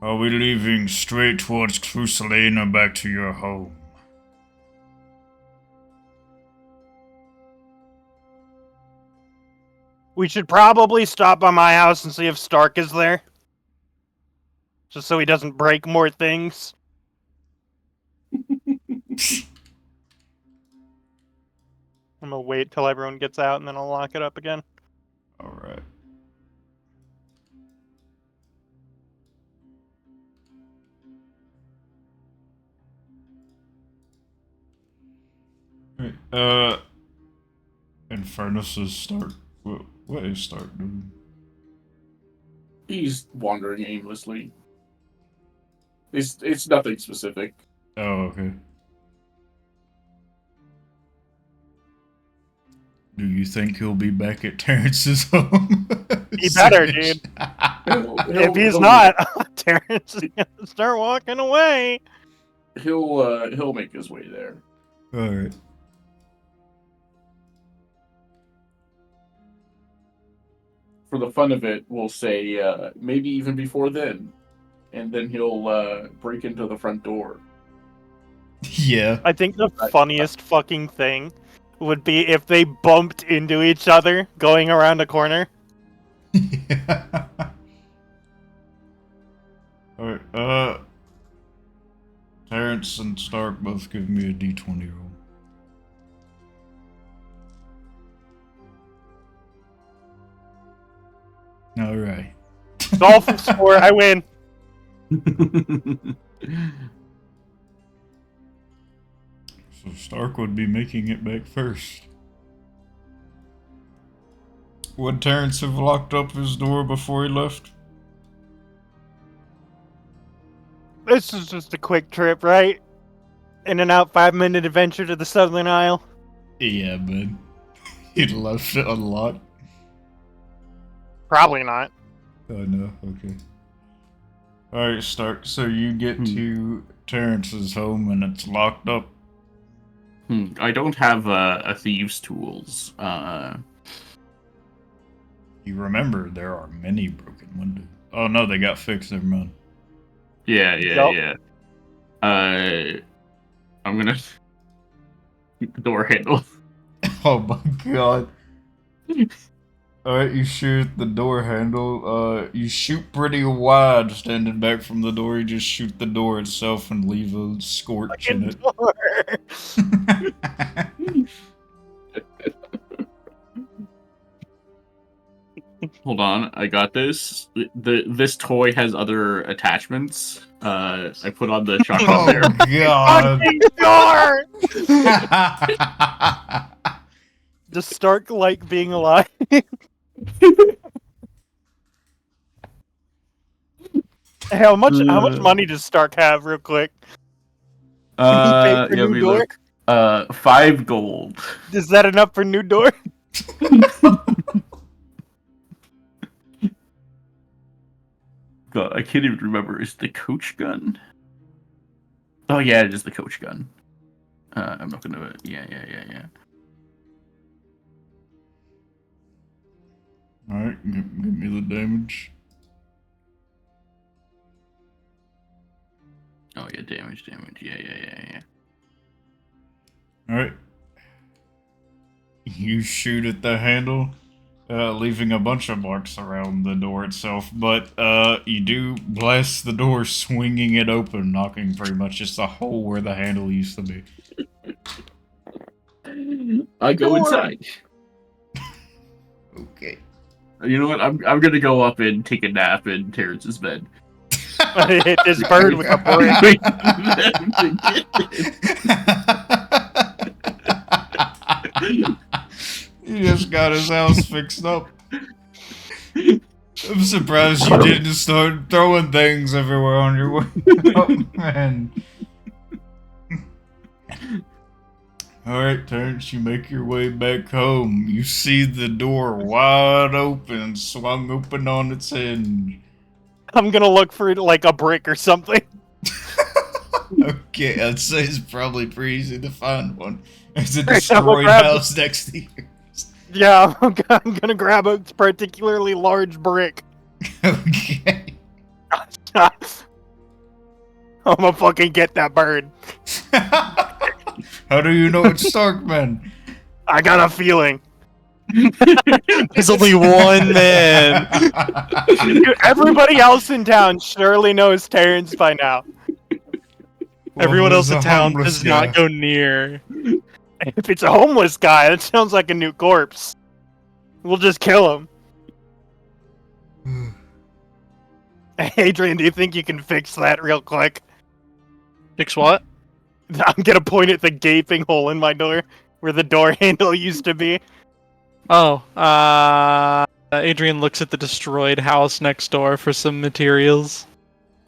Are we leaving straight towards Crusalane or back to your home? We should probably stop by my house and see if Stark is there. Just so he doesn't break more things. I'm gonna wait till everyone gets out and then I'll lock it up again. Alright. Infernus is Stark. What is Stark doing? He's wandering aimlessly. It's nothing specific. Oh, okay. Do you think he'll be back at Terrence's home? He better, dude. If he's not, Terrence is gonna start walking away. He'll make his way there. Alright. For the fun of it, we'll say maybe even before then. And then he'll break into the front door. Yeah. I think the funniest fucking thing would be if they bumped into each other going around a corner. Yeah. Alright, Terrence and Stark both give me a d20 roll. Alright. Dolphin score, I win. So Stark would be making it back first. Would Terrence have locked up his door before he left? This is just a quick trip, right? In and out 5-minute adventure to the Southern Isle. Yeah, man. He'd left it unlocked. Probably not. Oh no, okay. Alright, Stark, so you get to Terrence's home and it's locked up. I don't have a thieves' tools. You remember there are many broken windows. Oh no, they got fixed, never mind. Yeah. I'm gonna keep the door handle. Oh my god. Alright, you shoot the door handle. You shoot pretty wide standing back from the door. You just shoot the door itself and leave a scorch in it. Hold on, I got this. This toy has other attachments. I put on the shotgun there. God. Does Stark like being alive? How much money does Stark have, real quick? Yeah, new we door? look. 5 gold. Is that enough for new door? God, I can't even remember. Is the coach gun? Oh yeah, it is the coach gun. I'm not gonna. Yeah. Alright, give me the damage. Oh yeah, damage. Yeah. Alright. You shoot at the handle, leaving a bunch of marks around the door itself, but you do blast the door, swinging it open, knocking pretty much just a hole where the handle used to be. I go inside. Okay. You know what? I'm gonna go up and take a nap in Terrence's bed. I hit this bird with a brick. He just got his house fixed up. I'm surprised you didn't start throwing things everywhere on your way. Oh, man. Alright, Terrence, you make your way back home. You see the door wide open, swung open on its hinge. I'm gonna look for like a brick or something. Okay, I'd say it's probably pretty easy to find one. There's a Alright, I'll destroyed grab house next to you. Yeah, I'm gonna grab a particularly large brick. Okay. I'm gonna fucking get that bird. How do you know it's Starkman? I got a feeling. There's only one man. Everybody else in town surely knows Terrence by now. Everyone Well, else in there's a town homeless does guy. not go near. If it's a homeless guy, that sounds like a new corpse. We'll just kill him. Adrian, do you think you can fix that real quick? Fix what? I'm gonna point at the gaping hole in my door where the door handle used to be. Oh, Adrian looks at the destroyed house next door for some materials.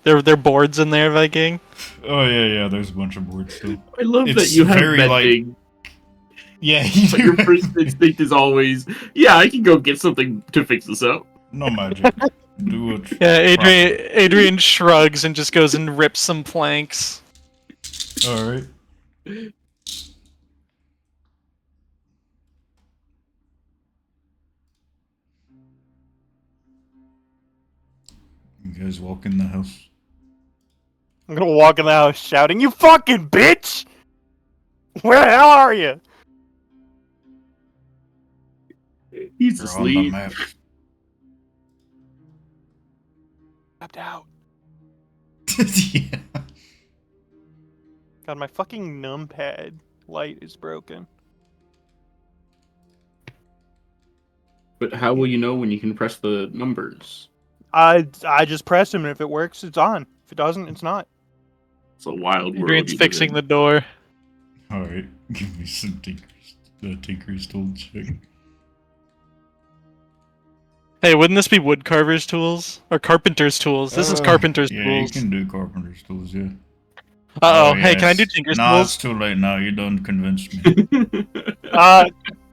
There are boards in there, Viking. Oh yeah, there's a bunch of boards still. I love It's that you have very, mending. Yeah, But your first instinct is always, yeah, I can go get something to fix this up. no magic. Do it. Yeah, Adrian shrugs and just goes and rips some planks. Alright. You guys walk in the house. I'm gonna walk in the house shouting, "You fucking bitch! Where the hell are you?" He's You're on the asleep. map. Tapped out. Yeah. God, my fucking numpad light is broken. But how will you know when you can press the numbers? I just press him, and if it works, it's on. If it doesn't, it's not. It's a wild world. Adrian's you live fixing in. the door. Alright, give me some Tinker's tool check. Hey, wouldn't this be woodcarver's tools? Or carpenter's tools? This is carpenter's yeah, tools. you can do carpenter's tools, yeah. Uh-oh, hey, can I do yes. tinker's Nah, tools? it's too late now. You done convinced me.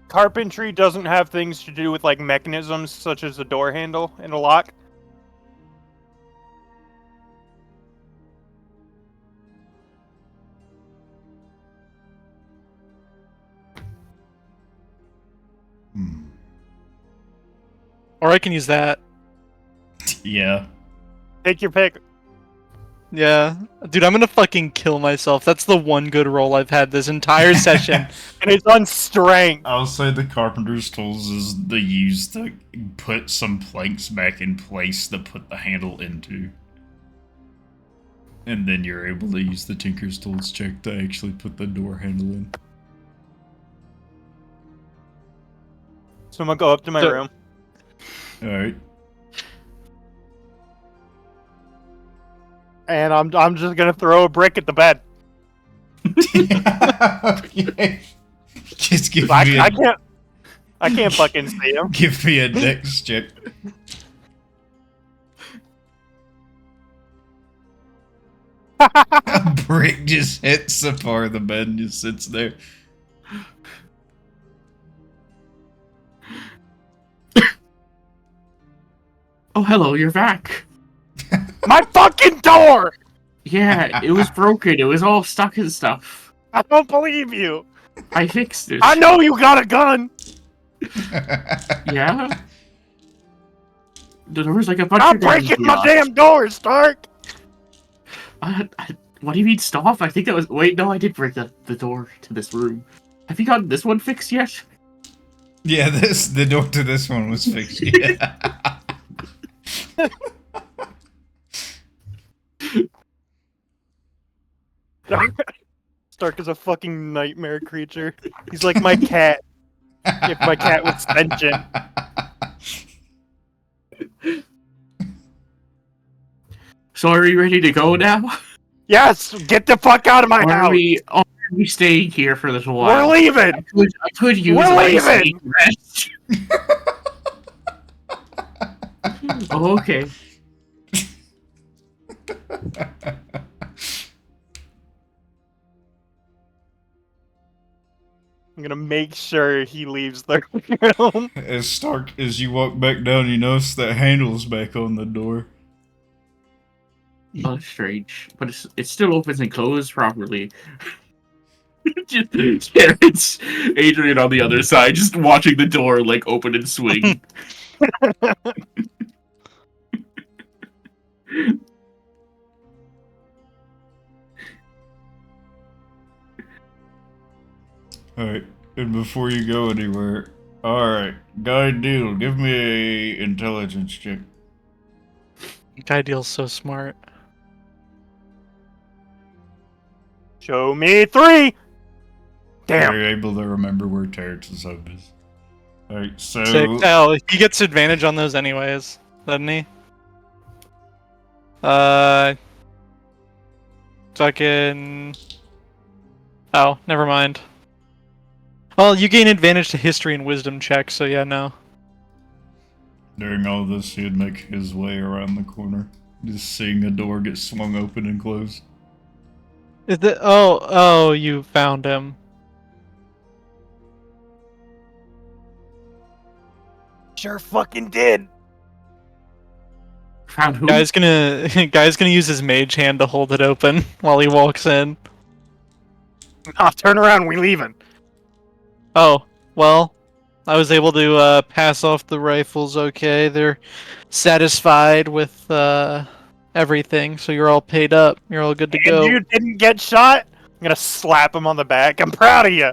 Carpentry doesn't have things to do with like mechanisms such as a door handle and a lock. Or I can use that. Yeah. Take your pick. Yeah. Dude, I'm gonna fucking kill myself. That's the one good roll I've had this entire session. And it's on strength. I'll say the carpenter's tools is the use to put some planks back in place to put the handle into. And then you're able to use the tinker's tools check to actually put the door handle in. So I'm gonna go up to my room. Alright. And I'm just gonna throw a brick at the bed. Okay. Just give me I can't fucking see him. Give me a dex check. A brick just hits the part of the bed and just sits there. Oh, hello, you're back. My fucking door! Yeah, it was broken. It was all stuck and stuff. I don't believe you. I fixed it. I know you got a gun. Yeah? The door's like a bunch Stop of breaking my damn door, Stark! What do you mean stop? I think that was. Wait, no, I did break the door to this room. Have you gotten this one fixed yet? Yeah, the door to this one was fixed. Yeah. Stark is a fucking nightmare creature. He's like my cat. If my cat was sentient. So are we ready to go now? Yes! Get the fuck out of my Or house! are we staying here for a little while? We're leaving! I could use We're a nice leaving! deep rest. Oh, okay. I'm gonna make sure he leaves the room. As Stark, as you walk back down, you notice that handle's back on the door. Oh, that's strange. But it still opens and closes properly. Just Terrence, Adrian on the other side, just watching the door like open and swing. Alright, and before you go anywhere, alright, Guy Deal, give me a intelligence check. Guy deal's so smart. Show me 3! Damn! Are you able to remember where Terrence's home is? Alright, so... Sick. Oh, he gets advantage on those anyways, doesn't he? Fucking... Oh, never mind. Well, you gain advantage to history and wisdom checks, so yeah, no. During all this, he'd make his way around the corner, just seeing a door get swung open and closed. Is it? Oh, you found him. Sure fucking did! Found who? Guy's gonna use his mage hand to hold it open while he walks in. Ah, turn around, we leaving. Oh, well, I was able to pass off the rifles okay. They're satisfied with everything, so you're all paid up. You're all good to And go. you didn't get shot? I'm gonna slap him on the back. I'm proud of you!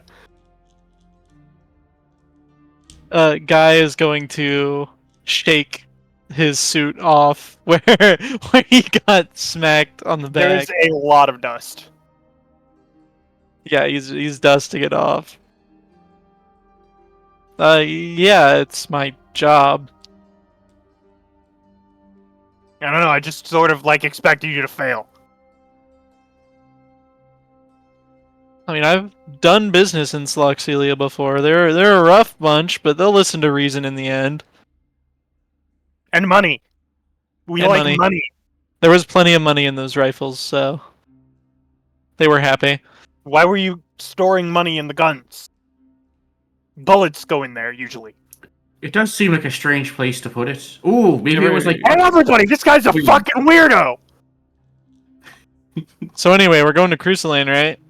Guy is going to shake his suit off where he got smacked on the back. There's a lot of dust. Yeah, he's dusting it off. Yeah, it's my job. I don't know, I just sort of like expected you to fail. I mean, I've done business in Sloxelia before. They're a rough bunch, but they'll listen to reason in the end. And money. We And like money. There was plenty of money in those rifles, so they were happy. Why were you storing money in the guns? Bullets go in there, usually. It does seem like a strange place to put it. Ooh, maybe it was like. Hey, everybody, this guy's a fucking weirdo! So anyway, we're going to Crusaland, right?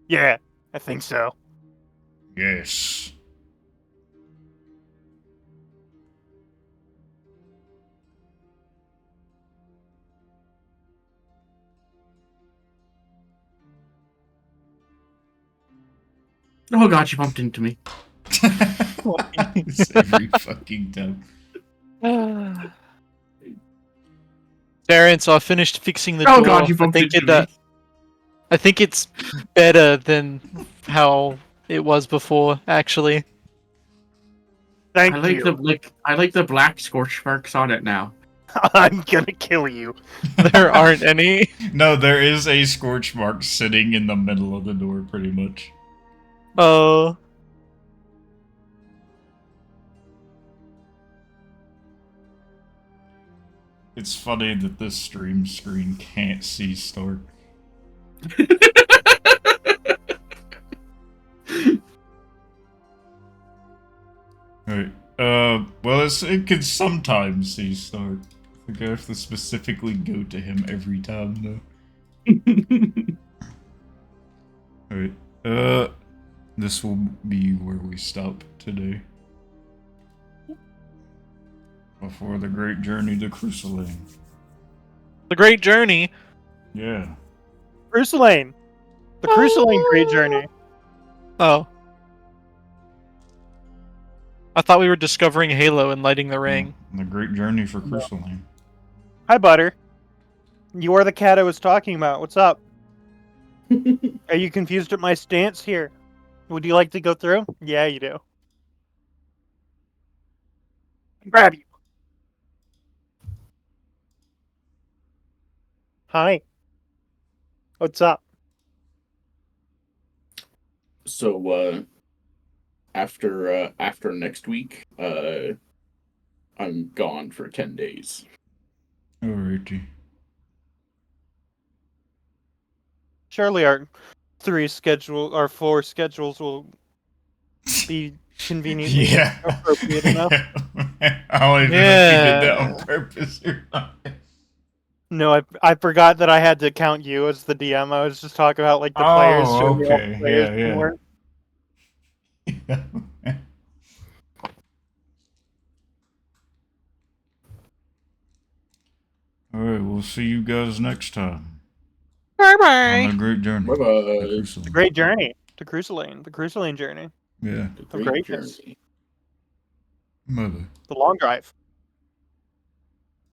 Yeah, I think so. Yes. Oh god, you bumped into me. It's every fucking time. Darren, so I finished fixing the Oh door. god, you bumped into me. I think it's better than how it was before, actually. Thank I like you. I like the black scorch marks on it now. I'm gonna kill you. There aren't any. No, there is a scorch mark sitting in the middle of the door, pretty much. Oh. It's funny that this stream screen can't see Stark. Alright, well, it can sometimes see Stark. I think I have to specifically go to him every time, though. Alright, this will be where we stop today. before the great journey to Cruciline. The Great Journey. Yeah. Cruciline. The Cruciline Great Journey. Oh. I thought we were discovering Halo and lighting the ring. The great journey for Cruciline. Hi, Butter. You are the cat I was talking about. What's up? Are you confused at my stance here? Would you like to go through? Yeah, you do. Grab you. Hi. What's up? So after next week, I'm gone for 10 days. Alrighty. Surely our 4 schedules will be conveniently Yeah. appropriate enough. I don't even know if you did that on purpose or not. No, I forgot that I had to count you as the DM. I was just talking about like the players. Oh, showing me all the okay. players Yeah, can yeah. work. Alright, we'll see you guys next time Bye on bye. the great journey. Bye to bye. Cruciline. The great journey to Cruciline. The Cruciline journey. Yeah. The Of great greatness. journey. Mother. The long drive.